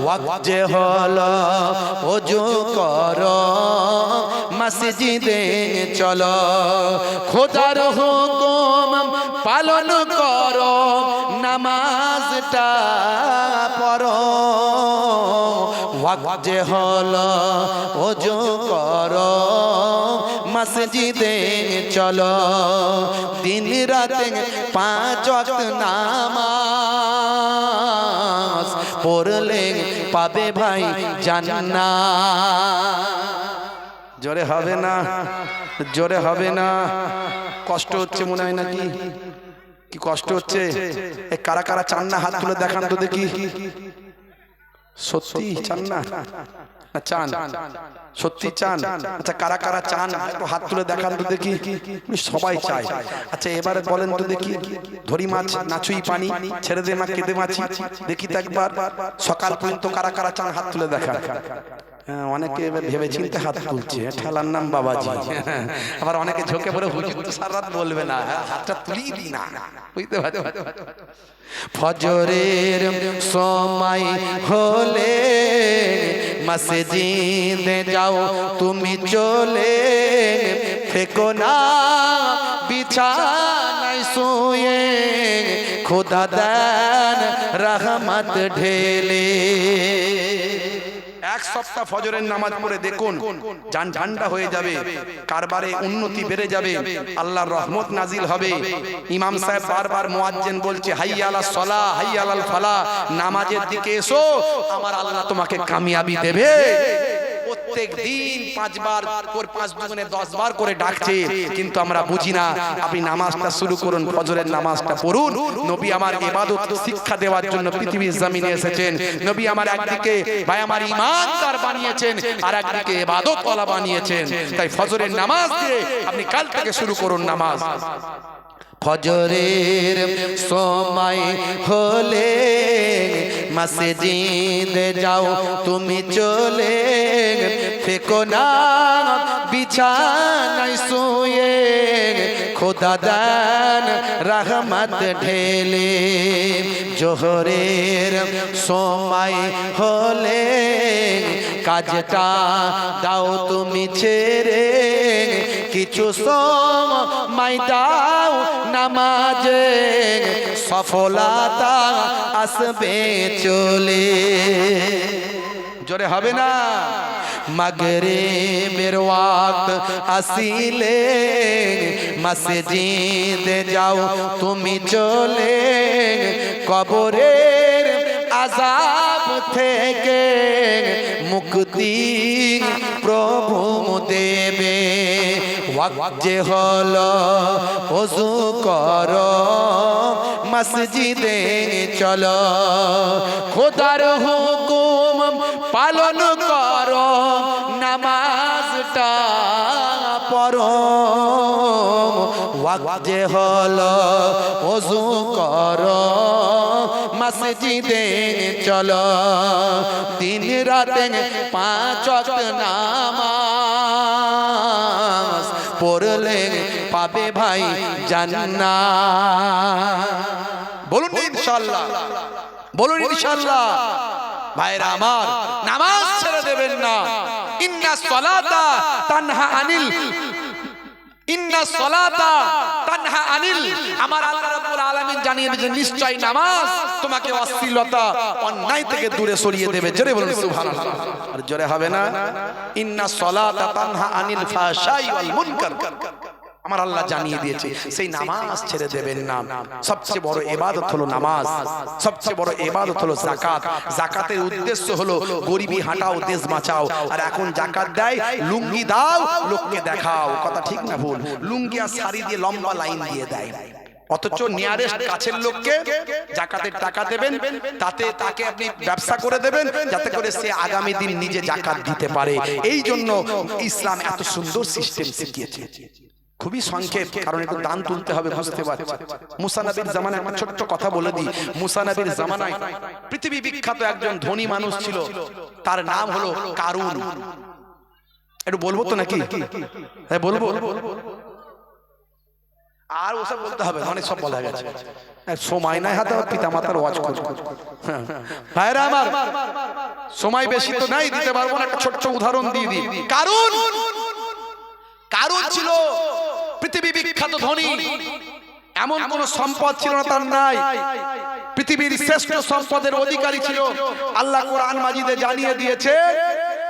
ওয়াক্ত যে হলো ওযু করো, মসজিদে চলো। খোদার হুকুম পালন করো, নামাজটা পড়ো। ওয়াক্ত যে হলো ওযু করো, মসজিদে চলো। দিন রাতে 5 ওয়াক্ত নামাজ পড়লে পাবে ভাই জান্নাত। জোরে হবে না? জোরে হবে না? কষ্ট হচ্ছে মনে হয় নাকি? কি কষ্ট হচ্ছে? এই কারা কারা চান না হাত তুলে দেখান তো দেখি। সত্যি চান না? চান, সত্যি চান? আচ্ছা, কারা কারা চান একটু হাত তুলে দেখান তো দেখি। সবাই চায়। আচ্ছা, এবারে বলেন তো দেখি, ধরি মাছ নাচুই পানি, ছেড়ে দে মা কেঁদে মাছি, দেখি তো একবার। সকাল পর্যন্ত কারা কারা চান হাত তুলে দেখা। অনেকে ভেবে চিন্তে হাত তুলছে, ঠেলার নাম বাবাজি। আবার অনেকে ঝোঁকে পড়ে হুজুর তো সারা রাত বলবে না, হাতটা তুলি দি না, বুঝতে পারছো? ফজরের সময় হলে মসজিদে যাও তুমি চলে, থেকো না বিছানায় শুয়ে, খোদা দেন রহমত ঢেলে। এক সপ্তাহ ফজরের নামাজ পড়ে দেখুন, জান ঠান্ডা হয়ে যাবে, কারবারে উন্নতি বেড়ে যাবে, আল্লাহর রহমত নাজিল হবে। ইমাম সাহেব বারবার মুয়াজ্জিন বলছে, হাইয়া আলাস সালাহ, হাইয়া আলাল ফালাহ, নামাজের দিকে এসো, আমার আল্লাহ তোমাকে কামিয়াবি দেবে। প্রত্যেক দিন 5 বার করে, 5 দুগুণে 10 বার করে ডাকছে, কিন্তু আমরা বুঝি না। আপনি নামাজটা শুরু করুন, ফজরের নামাজটা পড়ুন। নবী আমার ইবাদত শিক্ষা দেওয়ার জন্য পৃথিবীর জমিনে এসেছেন। নবী আমার একদিকে ভাই আমার ঈমানদার বানিয়েছেন, আর একদিকে ইবাদতওয়ালা বানিয়েছেন। তাই ফজরের নামাজ দিয়ে আপনি কাল থেকে শুরু করুন নামাজ। ফজরের সময় হলে মসজিদে যাও তুমি চলে, থেকো না বিছানায় শুয়ে, খোদা দেন রহমত ঢেলে। জোহরের সময় হলে কাজটা দাও তুমি ছেড়ে, কিছু সময় দাও নামাজে, সফলতা আসবে চলে। জোরে হবে না? মাগরিবের ওয়াক্ত আসিলে মসজিদে যাও তুমি চলে, কবরের আযাব থেকে মুক্তি প্রভু দেবে। ওয়াক্ত যে হলো ওযু করো, মসজিদে চলো, খোদার হুকুম পালন করো, নামাজটা পড়ো। ওয়াক্ত যে হলো ওযু করো, মসজিদে চলো, দিন রাতে 5 ওয়াক্ত নামাজ পড়লে পাবে ভাই জান্নাত। বলুন ইনশাআল্লাহ, বলুন ইনশাআল্লাহ। ভাইরা আমার, নামাজ ছেড়ে দেবেন না। ইন্না সলাতা তানহা আনিল, ইন্না সলাতা তানহা আনিল, আমার আল্লাহ রাব্বুল আলামিন জানিয়ে দিয়েছেন নিশ্চয় নামাজ তোমাকে অশ্লীলতা অন্যায় থেকে দূরে সরিয়ে দেবে। জোরে বলুন সুবহানাল্লাহ। আর জোরে হবে না? ইন্না সলাতা তানহা আনিল ফাহশাই ওয়াল মুনকার, আমার আল্লাহ জানিয়ে দিয়েছে সেই নামাজ ছেড়ে দেবেন না। সবচেয়ে বড় ইবাদত হলো নামাজ, সবচেয়ে বড় ইবাদত হলো যাকাত। যাকাতের উদ্দেশ্য হলো গরিবি হাঁটাও, দেশ বাঁচাও। আর এখন যাকাত দেয় লুঙ্গি দাও লোককে দেখাও। কথা ঠিক না ভুল? লুঙ্গি আর শাড়ি দিয়ে লম্বা লাইন দিয়ে দেয়, অথচ নিয়ারেস্ট কাছের লোককে যাকাতের টাকা দেবেন, তাতে তাকে আপনি ব্যবসা করে দেবেন যাতে করে সে আগামী দিন নিজে যাকাত দিতে পারে। এই জন্য ইসলাম এত সুন্দর সিস্টেম শিখিয়েছে। খুবই সংক্ষেপ, কারণ একটু দান তুলতে হবে, বুঝতে পারছেন। মুসা নবীর জামানায় একটা ছোট্ট কথা বলে দিই। মুসা নবীর জামানায় পৃথিবী বিখ্যাত একজন ধনী মানুষ ছিল, তার নাম হলো কারুন। একটু বলবো তো নাকি? হ্যাঁ বলবো। আর ওসব বলতে হবে, অনেক সব বলা গেছে, সময় নাই হাতে, পিতা মাতার ওয়াজ করব। ভাইরা আমার, সময় বেশি তো নাই, দিতে পারবো না। একটা ছোট্ট উদাহরণ দিয়ে দিই। কারুন, কারুন ছিল পৃথিবী বিখ্যাত ধনী। এমন কোন সম্পদ ছিল না তার নাই। পৃথিবীর শ্রেষ্ঠ সম্পদের অধিকারী ছিল। আল্লাহ কোরআন মাজিদে জানিয়ে দিয়েছে,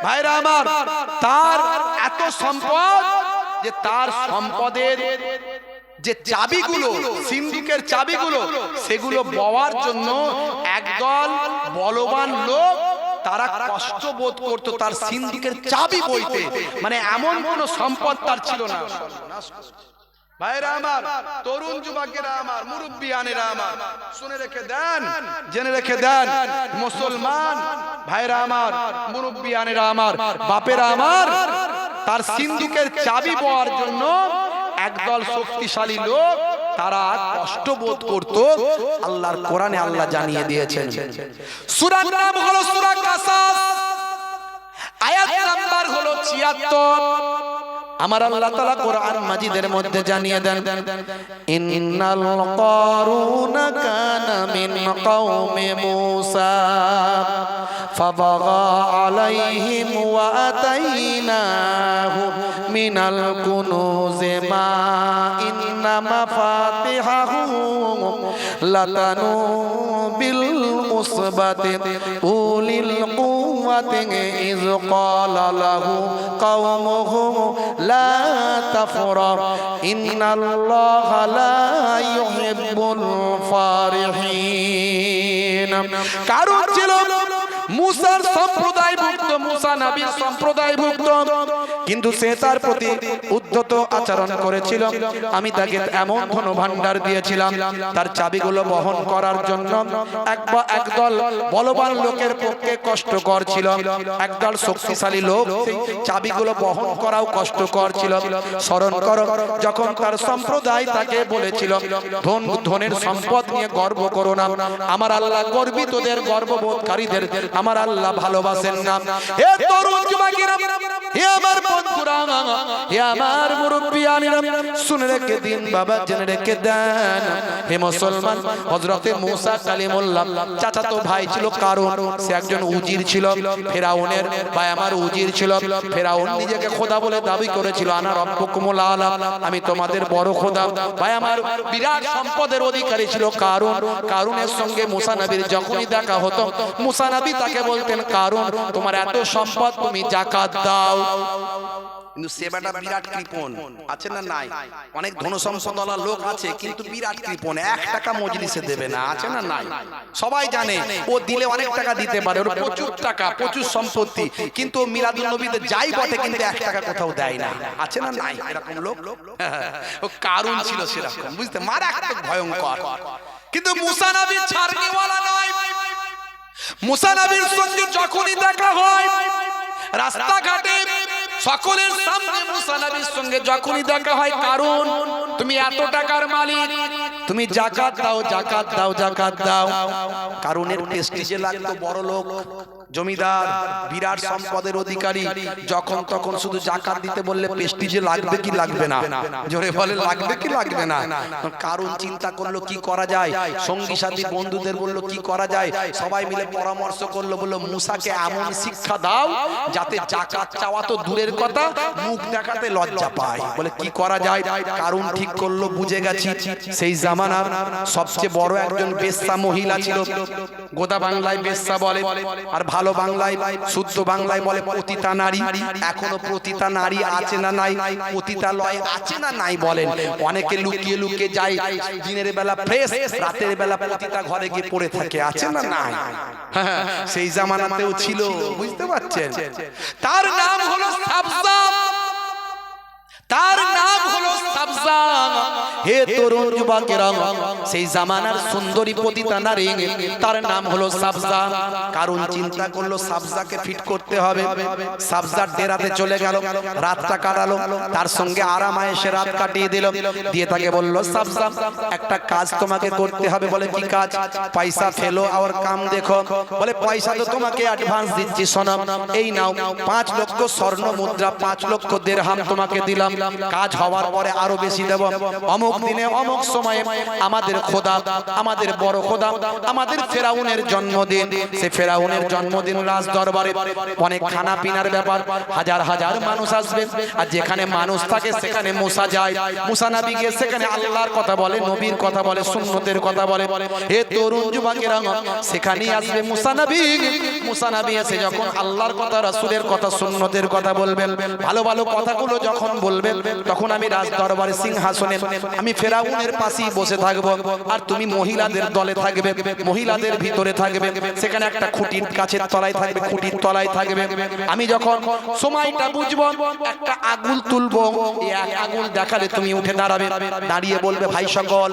ভাইরা আমার, তার এত সম্পদ যে তার সম্পদের যে চাবিগুলো, সিন্ধুকের চাবিগুলো, সেগুলো বওয়ার জন্য একদল বলবান লোক তারা কষ্ট বোধ করতো তার সিন্ধুকের চাবি বইতে। মানে এমন কোন সম্পদ তার ছিল না। ভাইরা আমার, তরুণ যুবকেরা আমার, মুরব্বিয়ানেরা আমার, শুনে রেখে দেন, জেনে রেখে দেন, মুসলমান ভাইরা আমার, মুরব্বিয়ানেরা আমার, বাপেরা আমার, তার সিন্ধুকের চাবি বওয়ার জন্য একদল শক্তিশালী লোক তারা কষ্ট বোধ করত। আল্লাহর কোরআনে আল্লাহ জানিয়ে দিয়েছেন, সূরার নাম হলো সূরা কাসাস, আয়াত নাম্বার হলো ৭৬। আমার আল্লাহ তাআলা কোরআন মাজিদের মধ্যে জানিয়ে দেন, ইন্নাল কারুনা কানা মিন কওমি মূসা ফাবাগা আলাইহিম ওয়া আতাইনাহু মিনাল কুনুজি মা ইন্না মাফাতিহাহু লাতানু বিল উসবাতি উলিল কুওয়াতি ইয ক্বালা লাহু কওমুহু লা তাফরাহ ইন্নাল্লাহা লা ইউহিব্বুল ফারিহিন। কারণ ছিল মুসার সম্প্রদায়ভুক্ত, মুসা নবীর সম্প্রদায়ভুক্ত, কিন্তু সে তার প্রতি উদ্ধত আচরণ করেছিল। আমি তাকে এমন ধন ভান্ডার দিয়েছিলাম, তার চাবিগুলো বহন করার জন্য একদল বলবান লোকের পক্ষে কষ্টকর ছিল, একদল শক্তিশালী লোক সেই চাবিগুলো বহন করাও কষ্টকর ছিল। স্মরণ করো, যখন তার সম্প্রদায় তাকে বলেছিল ধনের সম্পদ নিয়ে গর্ব করো না, আমার আল্লাহ গর্বিতদের, গর্ববোধকারীদের আমার আল্লাহ ভালোবাসেন না। হে তরুণ যুবকেরা, হে আমার বন্ধুরা, হে আমার মুরব্বিয়ানেরা, শুনে রেখে দিন বাবা, জেনে রেখে দেন। হে মুসলমান, হযরতে মুসা কালিমুল্লাহ চাচাতো ভাই ছিল কারুন। সে একজন উজির ছিল, ফেরাউনের ভাই আমার উজির ছিল। ফেরাউন নিজেকে খোদা বলে দাবি করেছিল, আনা রব্বুকুমুল আলা, আমি তোমাদের বড় খোদা। ভাই আমার বিরাট সম্পদের অধিকারী ছিল কারুন। কারুনের সঙ্গে মুসা নবীর যখনই দেখা হতো, মুসা নবী তাকে বলতেন, কারুন তোমার এত সম্পদ, তুমি যাকাত দাও। কিন্তু সেবাটা বিরাট কৃপণ, আছে না নাই? অনেক ধন সম্পদওয়ালা লোক আছে, কিন্তু বিরাট কৃপণ, 1 টাকা মজলিসে দেবে না, আছে না নাই? সবাই জানে ও দিলে অনেক টাকা দিতে পারে, ওর প্রচুর টাকা, প্রচুর সম্পত্তি, কিন্তু ও মিলাদুন নবীতে যাই বটে, কিন্তু 1 টাকা কোথাও দেয় না, আছে না নাই? এরকম লোক ও কারুন ছিল সেরকম, বুঝতে? মারাত্মক ভয়ঙ্কর। কিন্তু মুসা নবী ছাড়নিওয়ালা নয়। মুসা নবীর সঙ্গে যখনই দেখা হয় রাস্তাঘাটে, সকলের সামনে মুসা নবীর সঙ্গে যখনই দেখা হয়, কারণ তুমি এত টাকার মালিক, তুমি জাকাত দাও, জাকাত দাও, জাকাত দাও। কারণের প্রেস্টিজে লাগতো বড় লোক, জমিদার, বিরাট সম্পদের অধিকারী, যখন তখন শুধু জাকাত দিতে বললে প্রেস্টিজে লাগবে কি লাগবে না? জোরে বলে লাগবে কি লাগবে না? কারণ চিন্তা করলো কি করা যায়, সঙ্গী সাথী বন্ধুদের বললো কি করা যায়, সবাই মিলে পরামর্শ করলো, বললো মুসাকে এমন শিক্ষা দাও যাতে জাকাত চাওয়া তো দূরের কথা, মুখ দেখাতে লজ্জা পায়। বলে কি করা যায়? কারণ ঠিক করলো, বুঝে গেছি সেই জামানার সবচেয়ে বড় একজন বেশ্যা মহিলা ছিল। গোদা বাংলায় বেশ্যা বলে, আর ভালো বাংলায়, শুদ্ধ বাংলায় বলে পতিতা নারী। এখনো পতিতা নারী আছে না নাই? পতিতালয় আছে না নাই বলেন? অনেকে লুকিয়ে লুকিয়ে যায়, দিনের বেলা ফ্রেশ, রাতের বেলা পতিতা ঘরে গিয়ে পড়ে থাকে, আছে না নাই? সেই জামানাতেও ছিল, বুঝতে পারছেন? তার নাম হলো সাবজা, তার নাম হলো সাবজা। হে তরুণ যুবকেরা, সেই জামানার সুন্দরী পতিতা নারী, তার নাম হলো সাবজা। কারণ চিন্তা করলো সাবজাকে ফিট করতে হবে। সাবজার ডেরাতে চলে গেল, রাতটা কাটালো, তার সঙ্গে আরামায়েশে রাত কাটিয়ে দিল। দিয়ে তাকে বলল, সাবজা একটা কাজ তোমাকে করতে হবে। বলে কি কাজ? পয়সা ফেলো আর কাম দেখো। বলে পয়সা তো তোমাকে অ্যাডভান্স দিচ্ছি, শোনো, এই নাও 5 লক্ষ স্বর্ণ মুদ্রা, 5 লক্ষ দিরহাম তোমাকে দিলাম, কাজ হওয়ার পরে আরো বেশি দেব। অমুক দিনে অমুক সময়ে আমাদের খোদা, আমাদের বড় খোদা, আমাদের ফেরাউনের জন্মদিন। সে ফেরাউনের জন্মদিন রাজ দরবারে অনেক খানা পিনার ব্যাপার, হাজার হাজার মানুষ আসবে। আর যেখানে মানুষ থাকে সেখানে মুসা যায়, মুসা নবী গিয়ে সেখানে আল্লাহর কথা বলে, নবীর কথা বলে, সুন্নতের কথা বলে। হে তরুণ যুবকেরা, সেখানেই আসবে মুসা নবী। মুসা নবী এসে যখন আল্লাহর কথা, রাসূলের কথা, সুন্নতের কথা বলবেন, ভালো ভালো কথাগুলো যখন বলবেন, তখন আমি রাজ দরবারে সিংহাসনে আমি ফেরাউনের পাশেই বসে থাকবো, আর তুমি মহিলাদের দলে থাকবে, মহিলাদের ভিতরে থাকবে। সেখানে একটা খুঁটির কাছের তলায় থাকবে, খুঁটির তলায় থাকবে। আমি যখন সময়টা বুঝবো, একটা আগুল তুলবো, এই আগুল দেখালে তুমি উঠে দাঁড়াবে, দাঁড়িয়ে বলবে, ভাই সকল,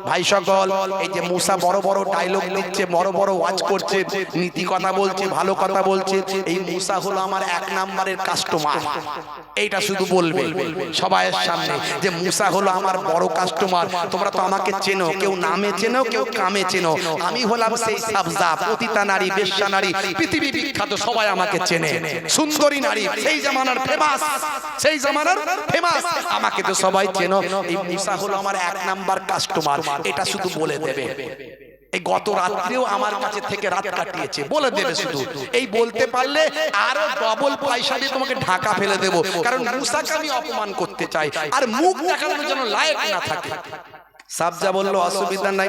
ভাই সকল। এই যে মুসা বড় বড় ডায়লগ দিচ্ছে, বড় বড় ওয়াজ করছে, নীতি কথা বলছে, ভালো কথা বলছে, এই মুসা হলো আমার 1 নম্বরের কাস্টমার। এইটা শুধু বলবে সবাইয়ের সামনে যে মুসা হলো আমার বড় কাস্টমার। তোমরা তো আমাকে চেনো, কেউ নামে চেনো, কেউ কামে চেনো। আমি হলাম সেই সাবজা, পতিতা নারী, বেশ্যা নারী, পৃথিবী বিখ্যাত, সবাই আমাকে চেনে, সুন্দরী নারী, সেই জামানার ফেমাস, সেই জামানার ফেমাস, আমাকে তো সবাই চেনো। এই মুসা হলো আমার 1 নাম্বার কাস্টমার। এটা শুধু বলে দেবে। এই গত রাত্রেও আমার কাছে থেকে রাত কাটিয়েছে, বলে দেবে শুধু। এই বলতে পারলে আরো ডবল পয়সা দিয়ে তোমাকে ঢাকা ফেলে দেব। কারণ মুসাকে আমি অপমান করতে চাই, আর মুখ দেখানোর জন্য লায়ক না থাকে। সাবজা বলল, অসুবিধা নাই।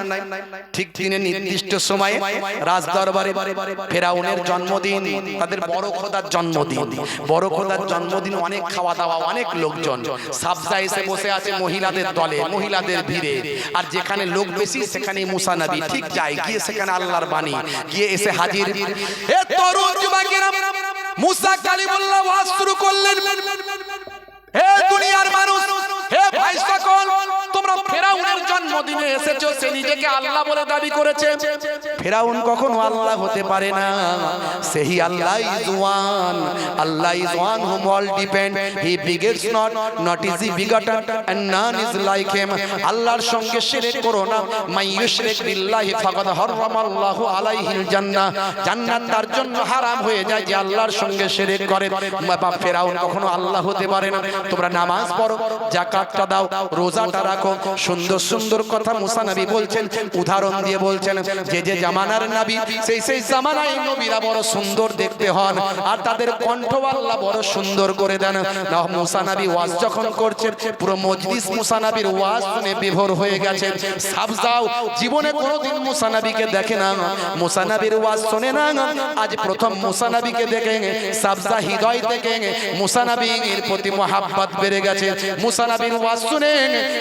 ঠিক দিনে নির্দিষ্ট সময়ে রাজ দরবারে ফেরাউনের জন্মদিন, তাদের বড় খোদার জন্মদিন। বড় খোদার জন্মদিন, অনেক খাওয়া দাওয়া, অনেক লোকজন। সাবজা এসে বসে আছে মহিলাদের দলে, মহিলাদের ভিড়ে। আর যেখানে লোক বেশি সেখানে মুসা নবী ঠিক যায়, গিয়ে সেখানে আল্লাহর বাণী, গিয়ে এসে হাজির। হে তরুণ যুবকেরা, মুসা কালিমুল্লাহ ওয়াজ শুরু করলেন। হে দুনিয়ার মানুষ, হে ভাই সকল, তোমরা ফেরাউনের জন্মদিনে এসেছো, সে নিজেকে আল্লাহ বলে দাবি করেছে। ফেরাউন কখনো আল্লাহ হতে পারে না। সেই Allah is one, Allah is one whom all depend, he begets not is he begotten and none is like him। আল্লাহর সঙ্গে শিরক করো না। মান ইউশরিক বিল্লাহি ফাকাদ হারামাল্লাহু আলাইহিল জান্নাহ, জান্নাত তার জন্য হারাম হয়ে যায় যে আল্লাহর সঙ্গে শিরক করে। ফেরাউন কখনো আল্লাহ হতে পারে না। তোমরা নামাজ পড়ো, যাকাতটা দাও, রোজাটা রাখো। সুন্দর সুন্দর কথা মুসা নবী বলছেন, উদাহরণ দিয়ে বলছেন। যে যে জামানার নবী, সেই জামানায় নবীরা বড় সুন্দর দেখতে হন, আর তাদের কণ্ঠ আল্লাহ বড় সুন্দর করে দেন। না, মুসা নবী ওয়াজ যখন করছেন, পুরো মজলিস মুসা নবীর ওয়াজ শুনে বিভোর হয়ে গেছে। সাবজাও জীবনে কোনোদিন মুসা নবীকে দেখে না, মুসা নবীর ওয়াজ শোনে না। আজ প্রথম মুসা নবীকে দেখে সাবজা হৃদয় থেকে মুসা নবীর প্রতি মহাব্বত বেড়ে গেছে। মুসা নবীর ওয়াজ শুনে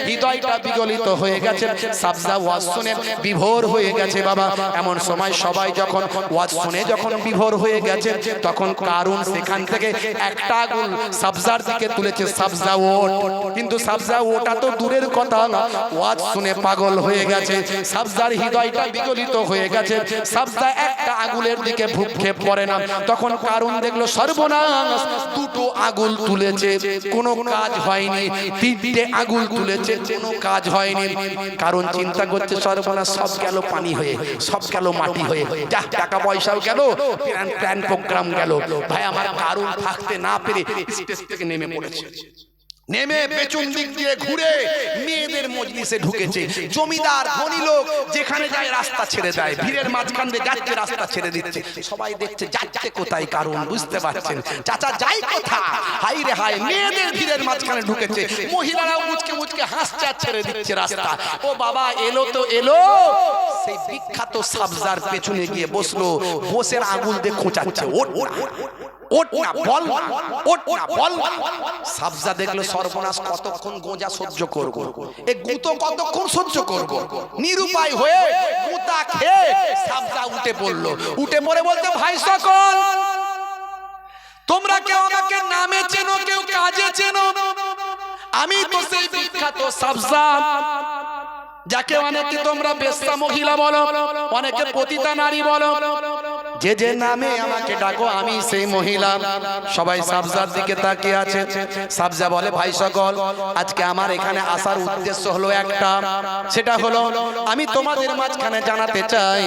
হৃদয়টা বিগলিত হয়ে গেছে। সাবজা সাবজা ওয়াজ শুনে বিভোর হয়ে গেছে বাবা। এমন সময় সবাই যখন ওয়াজ শুনে যখন বিভোর হয়ে গেছে, তখন কারুন সেখান থেকে একটা আঙুল সাবজার দিকে তুলেছে, সাবজা ওট। কিন্তু সাবজা ওটা তো দূরের কথা, ওয়াজ শুনে পাগল হয়ে গেছে, সাবজার হৃদয়টা বিগলিত হয়ে গেছে। সাবজা একটা আঙুলের দিকে ভ্রুক্ষেপ করে না। তখন কারুন দেখলো সর্বনাশ, দুটো আঙুল তুলেছে কোনো কাজ হয়নি, তিনটে আঙুল তুলেছে কোনো কাজ হয়নি। কারণ চিন্তা করছে সর্বনাশ, সব গেল পানি হয়ে, সব গেল মাটি হয়ে, যা টাকা পয়সাও গেল, প্ল্যান প্রোগ্রাম গেল। ভাই আমার কারুন থাকতে না পেরে স্টেজ থেকে নেমে পড়েছে। নেমে পেছন দিক দিয়ে ঘুরে মেয়েদের মজলিসে ঢুকেছে। জমিদার ধনী লোক যেখানে যায় রাস্তা ছেড়ে দেয়, ভিড়ের মাঝখান দিয়ে যাচ্ছে রাস্তা ছেড়ে দিচ্ছে। সবাই দেখছে যাচ্ছে কোথায় কারণ, বুঝতে পারছেন চাচা যাই কোথায়। হাই রে হাই, মেয়েদের ভিড়ের মাঝখানে ঢুকেছে, মহিলারাও মুচকে মুচকে হাসছে আর ছেড়ে দিচ্ছে রাস্তা। ও বাবা এলো তো এলো, সেই বিখ্যাত সাবজার পেছনে গিয়ে বসলো, বসের আঙুল দিয়ে খোঁচাচ্ছে, ওঠ ওঠ না বল না, ওঠ না বল না। সাবজা দেখলো সর্বনাশ, কতক্ষণ গোঁজা সহ্য করব, এই গুতো কতক্ষণ সহ্য করব। নিরুপায় হয়ে গুতা খেয়ে সাবজা উঠে পড়লো। উঠে পড়ে বলতে, ভাই সকল, তোমরা কেউ আমাকে নামে চেনো, কেউ কাজে চেনো, আমি তো সেই বিখ্যাত সাবজা, যাকে অনেকে তোমরা বেশ্যা মহিলা বলো, অনেকে পতিতা নারী বলো, যে যে নামে আমাকে ডাকো আমি সেই মহিলা। সবাই সাবজার দিকে তাকিয়ে আছে। সাবজা বলে, ভাই সকল, আজকে আমার এখানে আসার উদ্দেশ্য হলো একটা, সেটা হলো আমি তোমাদের মাঝখানে জানাতে চাই,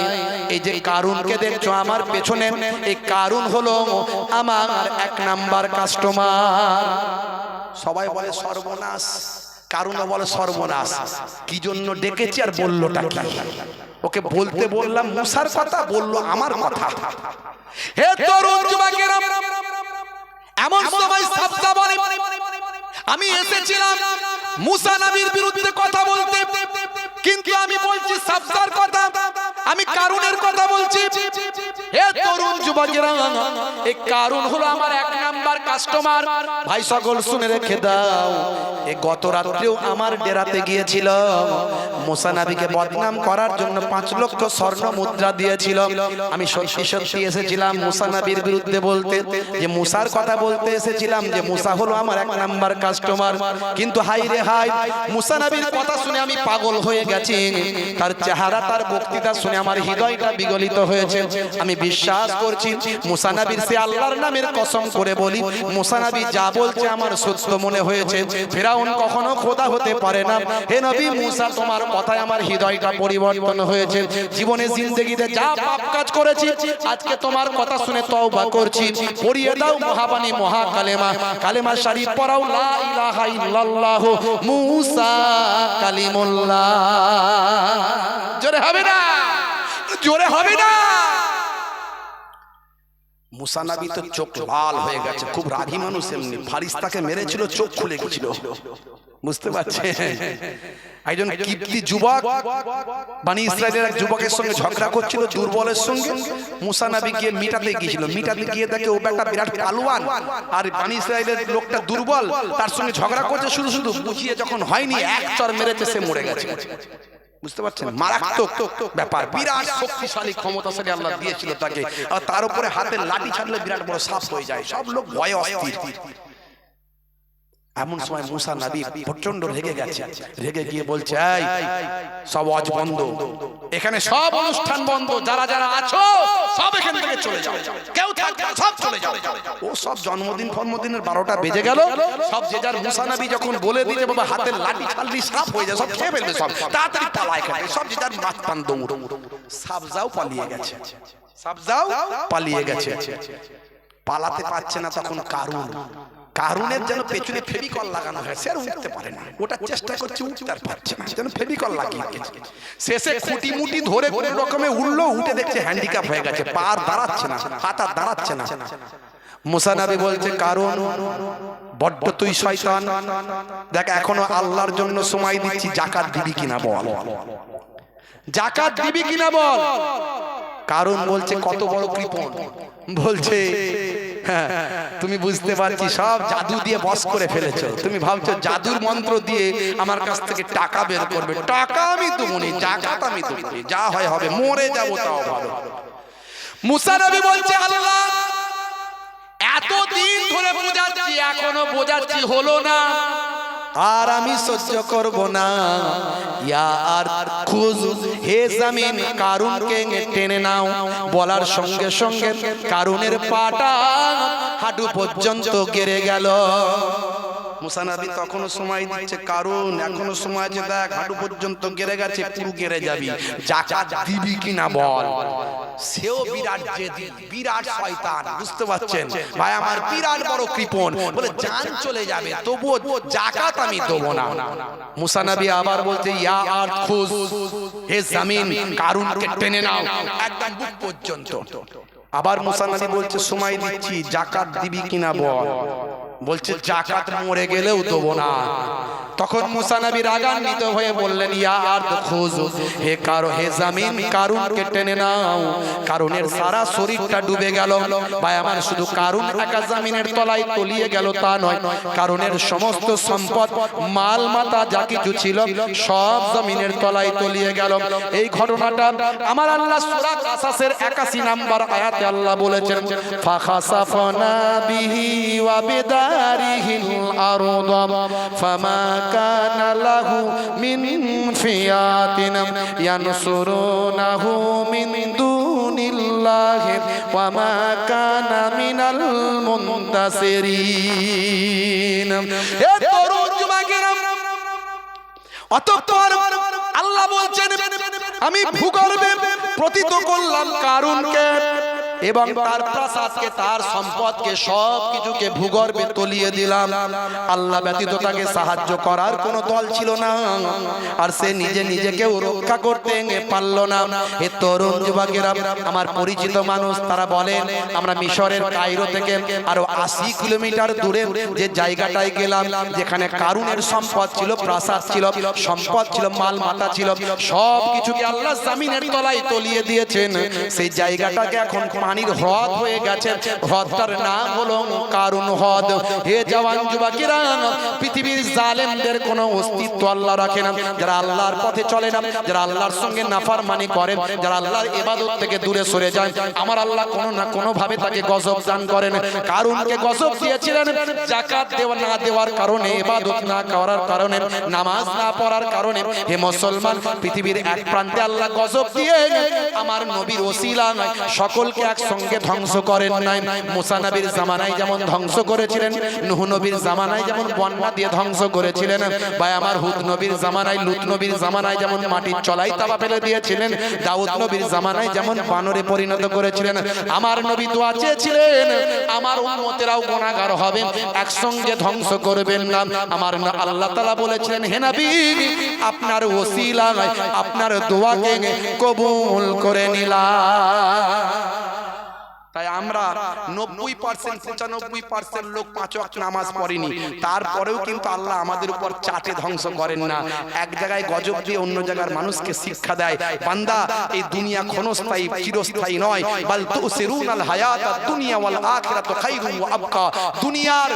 এই যে কারুনকে দেখছো আমার পেছনে, এই কারুন হলো আমার 1 নাম্বার কাস্টমার। সবাই বলে সর্বনাশ, কারুন বলে সর্বনাশ, কি জন্য ডেকেছি আর বললোটা কি? ওকে বলতে বললাম মুসার কথা, বললো আমার কথা। হে তরুণ যুবকেরা, এমন সময় সাবজা বলে, আমি এসেছিলাম মুসা নবীর বিরুদ্ধে কথা বলতে, কিন্তু আমি বলছি সাবজার কথা, আমি কারুনের কথা বলছি। হে তরুণ যুবকেরা, এই কারুন হলো আমার 1 নাম্বার কাস্টমার। ভাই সকল শুনে রেখে দাও, এই গত রাত্রেও আমার ডেরাতে গিয়েছিল, মুসা নবীকে বদনাম করার জন্য 5 লক্ষ স্বর্ণ মুদ্রা দিয়েছিল। আমি সত্যি সত্যি এসেছিলাম মুসা নবীর বিরুদ্ধে বলতে, যে মুসার কথা বলতে এসেছিলাম, যে মুসা হলো আমার 1 নাম্বার কাস্টমার। কিন্তু হাই রে হাই, মুসা নবীর কথা শুনে আমি পাগল হয়ে গেছি, তার চেহারা, তার বক্তৃতা শুনে আমার হৃদয়টা বিগলিত হয়েছে। আমি বিশ্বাস করছি মুসা নবীর, সে আল্লাহর নামের কসম করে বলি, মুসা নবী যা বলছে আমার সত্য মনে হয়েছে। ফিরাউন কখনো খোদা হতে পারে না। হে নবী মুসা, তোমার কথায় আমার হৃদয়টা পরিবর্তন হয়েছে। জীবনে জিন্দেগিতে যা পাপ কাজ করেছি, আজকে তোমার কথা শুনে তওবা করছি। পড়িয়ে দাও মহাবাণী মহা কালেমা, কালেমা শরীফ পড়াও, লা ইলাহা ইল্লাল্লাহ মুসা কালিমুল্লাহ। জোরে হবে না, জোরে হবে না। মুসা নবী তো চোখ লাল হয়ে গেছে, খুব রাগী মানুষ, এমনি ফারিস্তাকে মেরেছিল, চোখ খুলে গেছিল, বুঝতে পারছেন। একজন কিপ্তি যুবক বনি ইসরাইলের এক যুবকের সঙ্গে ঝগড়া করছিল, দুর্বলের সঙ্গে। মুসা নবী গিয়ে মিটাতে গিয়েছিল, মিটাতে গিয়ে দেখে ও একটা বিরাট পালোয়ান, আর বনি ইসরাইলের লোকটা দুর্বল, তার সঙ্গে ঝগড়া করছে, শুধু শুধু বুঝিয়ে যখন হয়নি, 1 চড় মেরেছে, সে মরে গেছে। বুঝতে পারছেন, মারাত্মক ব্যাপার, বিরাট শক্তিশালী ক্ষমতাশালী আল্লাহ দিয়েছিল তাকে, আর তার উপরে হাতের লাঠি ছাড়লে বিরাট বড় সাপ হয়ে যায়, সব লোক ভয়ে অস্থির। এমন সময় মুসা নবী প্রচন্ড রেগে গেছে, রেগে গিয়ে বলছে, এই সব ওয়াজ বন্ধ, এখানে সব অনুষ্ঠান বন্ধ, যারা যারা আছো সব এখান থেকে চলে যাও, কেউ থাকবে না, সব চলে যাও। ও সব জন্মদিন ফর্মদিনের 12টা বেজে গেল, সব যে যার মুসা নবী যখন বলে দিয়েছে বাবা হাতের লাঠি ছাড়লি সাপ হয়ে যায়, সব খেয়ে ফেলবে, সব তাড়াতাড়ি পালায়, এখানে সব যে যার মাঝখান দৌড়। সাবজাও পালিয়ে গেছে, সাবজাও পালিয়ে গেছে, পালাতে পারছে না। তখন কারুন, কারুনের যেন পেছনে ফেভিকল লাগানো হয়, সে আর উঠতে পারে না, ওটা চেষ্টা করছে, উঠতে আর পারছে না, যেন ফেভিকল লাগিয়ে গেছে। শেষে খুঁটি মুটি ধরে কোন রকমে উঠলো, উঠে দেখছে হ্যান্ডিক্যাপ হয়ে গেছে, পা আর দাঁড়াচ্ছে না, হাত আর দাঁড়াচ্ছে না। মুসা নবী বলছে, কারুন বড্ড তুই শয়তান, দেখ এখনো আল্লাহর জন্য সময় দিচ্ছি, যাকাত দিবি কিনা বল, যাকাত দিবি কিনা বল। কারুন বলছে, কত বড় কৃপণ, বলছে হ্যাঁ, তুমি বুঝতে পারছি সব জাদু দিয়ে বশ করে ফেলেছো। তুমি ভাবছো জাদুর মন্ত্র দিয়ে আমার কাছ থেকে টাকা বের করবে। টাকা আমি দেবনি, জাকাত আমি দেবনি, যা হয় হবে, মরে যাবো তাও ভালো। মুসা নবী বলছে, আল্লাহ এতদিন ধরে বোঝাচ্ছি, এখনো বোঝাচ্ছি হলো না, আর আমি সহ্য করব না। ইয়া আর খুজ হে জমিন কারুনকে টেনে নাও। বলার সঙ্গে সঙ্গে কারুনের পাটা হাঁটু পর্যন্ত গেড়ে গেল। মুসা নবী তখনও সময় দিচ্ছে, কারণ এখনো সময় আছে, দেখ হাঁটু পর্যন্ত গেড়ে গেছে, পুরো গেড়ে যাবি, জাকাত দিবি কিনা বল। সেও বিরাট জেদি, বিরাট শয়তান, বুঝতে পারছেন ভাই আমার, বিরাট বড় কৃপণ, বলে জান চলে যাবে তবুও জাকাত আমি দেবো না। মুসা নবী আবার বলছে, ইয়া আর খুজ হে জমিন কারুনকে টেনে নাও একদম বুক পর্যন্ত। আবার মুসা নবী বলছে, সময় দিচ্ছি, জাকাত দিবি কিনা বল। বলছে জাকাত মরে গেলেও দেবো না। তখন মুসা নবী রাগান্বিত হয়ে বললেন, ইয়া আরদ খুজ হে হে জমিন কারুনকে টেনে নাও। কারুনের সারা শরীরটা ডুবে গেল। ভাই আমার, শুধু কারুন একা জমিনের তলায় তলিয়ে গেল তা নয়, কারুনের সমস্ত সম্পদ মাল মাতা যা কিছু ছিল সব জমিনের তলায় তলিয়ে গেল। এই ঘটনাটা আমার আল্লাহ সূরা কাসাসের 81 নম্বর আয়াতে আল্লাহ বলেছেন, ফাখাসাফনা বিহি ওয়া বিদারিহিল আরদ ফামা কানা লাহু মিন ফিয়াতিন ইয়ানসুরুনাহু মিন দুনিল্লাহি ওয়া মা কানা মিনাল মুনতাসিরিন। এ তরুণ যুবকেরা, অতঃপর আল্লাহ বলছেন, আমি ভূগর্ভে পতিত করলাম কারুনকে এবং তার প্রাসাদকে, তার সম্পদকে, সব কিছুকে ভূগর্ভে তলিয়ে দিলাম। আল্লাহ ব্যতীত তাকে সাহায্য করার কোনো দল ছিল না, আর সে নিজে নিজেকেও রক্ষা করতে পারল না। এ তরুণ যুবকেরা, আমার পরিচিত মানুষ, তারা বলেন আমরা মিশরের কায়রো থেকে আরো 80 কিলোমিটার দূরে যে জায়গাটায় গেলাম, যেখানে কারুনের সম্পদ ছিল, প্রাসাদ ছিল, সম্পদ ছিল, মাল মাতা ছিল, সব কিছুকে আল্লাহ জমিনের তলায় তলিয়ে দিয়েছেন। সেই জায়গাটাকে এখন পানির হ্রদ হয়ে গেছে। হ্রদটার নাম হলো কারুন হ্রদ। হে জওয়ান যুবকেরা, পৃথিবীর জালেমদের কোনো অস্তিত্ব আল্লাহ রাখে না। যারা আল্লাহর পথে চলে না, যারা আল্লাহর সঙ্গে নাফরমানি করে, যারা আল্লাহর ইবাদত থেকে দূরে সরে যায়, আমার আল্লাহ কোনো না কোনো ভাবে তাকে গজব দান করেন। কারুনকে গজব দিয়েছিলেন যাকাত দেওয়া না দেওয়ার কারণে, ইবাদত না করার কারণে, নামাজ না পড়ার কারণে। হে মুসলমান, পৃথিবীর এক প্রান্তে আল্লাহ গজব দিয়ে আমার নবীর ওসিলা সকলকে একসঙ্গে ধ্বংস করেন নাই। মুসা নবীর জামানায় যেমন ধ্বংস করেছিলেন, নূহ নবীর জামানায় যেমন বন্যা দিয়ে ধ্বংস করেছিলেন, ভাই আমার হুদ নবীর জামানায়, লূত নবীর জামানায় যেমন মাটির চলাই তাবা ফেলে দিয়েছিলেন, দাউদ নবীর জামানায় যেমন বানরে পরিণত করেছিলেন, আমার নবী দোয়া চেয়েছিলেন আমার উম্মতেরাও গুনাহগার হবে, একসঙ্গে ধ্বংস করবেন না। আমার আল্লাহ তাআলা বলেছিলেন, হে নবী আপনার ওসিলায় আপনার দোয়াকে কবুল করে নিলাম। তাই আমরা 90% 95% লোক 5 ওয়াক্ত নামাজ পড়িনি, তারপরেও কিন্তু আল্লাহ আমাদের উপর চাটে ধ্বংস করেন না। এক জায়গায় গজব দিয়ে অন্য জায়গার মানুষকে শিক্ষা দেয়, বান্দা এই দুনিয়া ক্ষণস্থায়ী, চিরস্থায়ী নয়। বাল তুসিরুনাল হায়াতাদ দুনিয়া ওয়াল আখিরাতু খায়রুন ওয়া আবকা। দুনিয়ার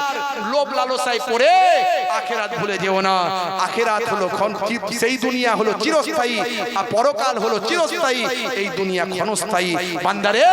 লোভ লালসায় পড়ে আখিরাত ভুলে যেও না। আখিরাত হলো সেই দুনিয়া হলো চিরস্থায়ী, আর পরকাল হলো চিরস্থায়ী। এই দুনিয়া ক্ষণস্থায়ী। বান্দারে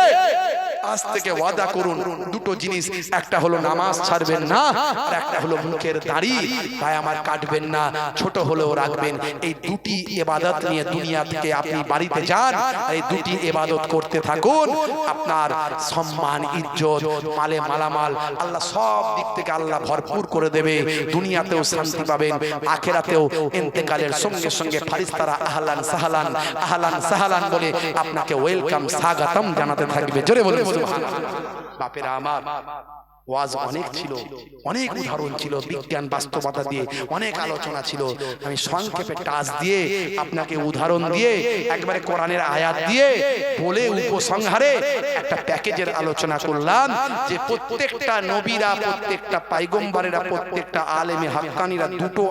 আজ থেকে ওয়াদা করুন দুটো জিনিস, একটা হলো নামাজ ছাড়বেন না, আর একটা হলো মুখের দাড়ি ভাই আমার কাটবেন না, ছোট হলেও রাখবেন। এই দুটি ইবাদত নিয়ে দুনিয়া থেকে আপনি বাড়িতে যান, এই দুটি ইবাদত করতে থাকুন, আপনার সম্মান, ইজ্জত, মালে মালামাল আল্লাহ সব দিক থেকে আল্লাহ ভরপুর করে দেবে। দুনিয়াতেও শান্তি পাবেন, আখিরাতেও ইন্তেকালের সঙ্গে সঙ্গে ফেরেশতারা আহলান সাহলান আহলান সাহলান বলে আপনাকে ওয়েলকাম, স্বাগতম জানাতে থাকবে। জোরে বলুন সুবহানাল্লাহ। বাপেরা আমার, ওয়াজ অনেক ছিল, অনেক উদাহরণ ছিল, বিজ্ঞান বাস্তবতা দিয়ে অনেক আলোচনা ছিল। আমি সংক্ষেপে টাচ দিয়ে আপনাকে উদাহরণ দিয়ে একবারে কোরআনের আয়াত দিয়ে বলে উপসংহারে একটা প্যাকেজের আলোচনা করলাম যে প্রত্যেকটা নবীরা, প্রত্যেকটা পয়গম্বরেরা, প্রত্যেকটা আলেমে হাক্কানিরা দুটো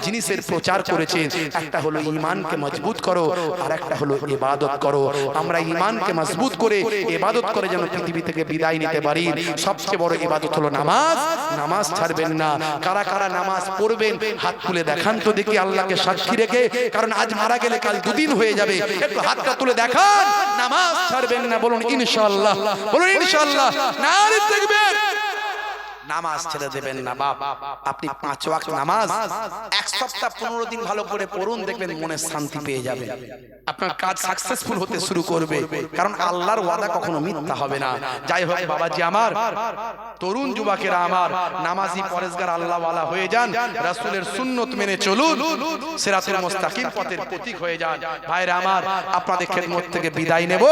জিনিসের প্রচার করেছে। একটা হলো ঈমানকে মজবুত করো, আর একটা হলো ইবাদত করো। আমরা ঈমানকে মজবুত করে ইবাদত করে যেন পৃথিবী থেকে বিদায় নিতে পারি। সবচেয়ে বড় ইবাদত হলো নামাজ। নামাজ ছাড়বেন না। কারা কারা নামাজ পড়বেন হাত তুলে দেখান তো দেখি, আল্লাহকে সাক্ষী রেখে, কারণ আজ মারা গেলে কাল দুদিন হয়ে যাবে। একটু হাতটা তুলে দেখান, নামাজ ছাড়বেন না। বলুন ইনশাআল্লাহ, বলুন ইনশাআল্লাহ। নারে তাকবীর। নামাজ ছেড়ে দেবেন না বাপ। আপনি 5 ওয়াক্ত নামাজ এক সপ্তাহ 15 দিন ভালো করে পড়ুন, দেখবেন মনে শান্তি পেয়ে যাবে। আপনার কাজ সাকসেসফুল হতে শুরু করবে, কারণ আল্লাহর ওয়াদা কখনো মিথ্যা হবে না। যাই হোক বাবাজি আমার, তরুণ যুবকেরা আমার, নামাজি পরেজগার আল্লাহওয়ালা হয়ে যান, রাসূলের সুন্নত মেনে চলুন, সিরাতুল মুস্তাকিম পথের প্রতীক হয়ে যান। ভাইরা আমার, আপনাদের খেদমত থেকে বিদায় নেব,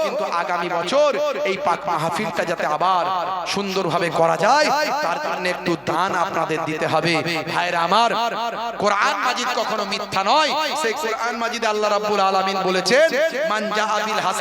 কিন্তু আগামী বছর এই পাক মাহফিলটা যাতে আবার সুন্দরভাবে করা যায় তার জন্য একটু দান আপনাদের দিতে হবে। ভাইরা আমার, কোরআন মাজিদ কখনো মিথ্যা নয়। সেই কোরআন মাজিদে আল্লাহ রাব্বুল আলামিন বলেছেন, মান জাআ বিল হাসান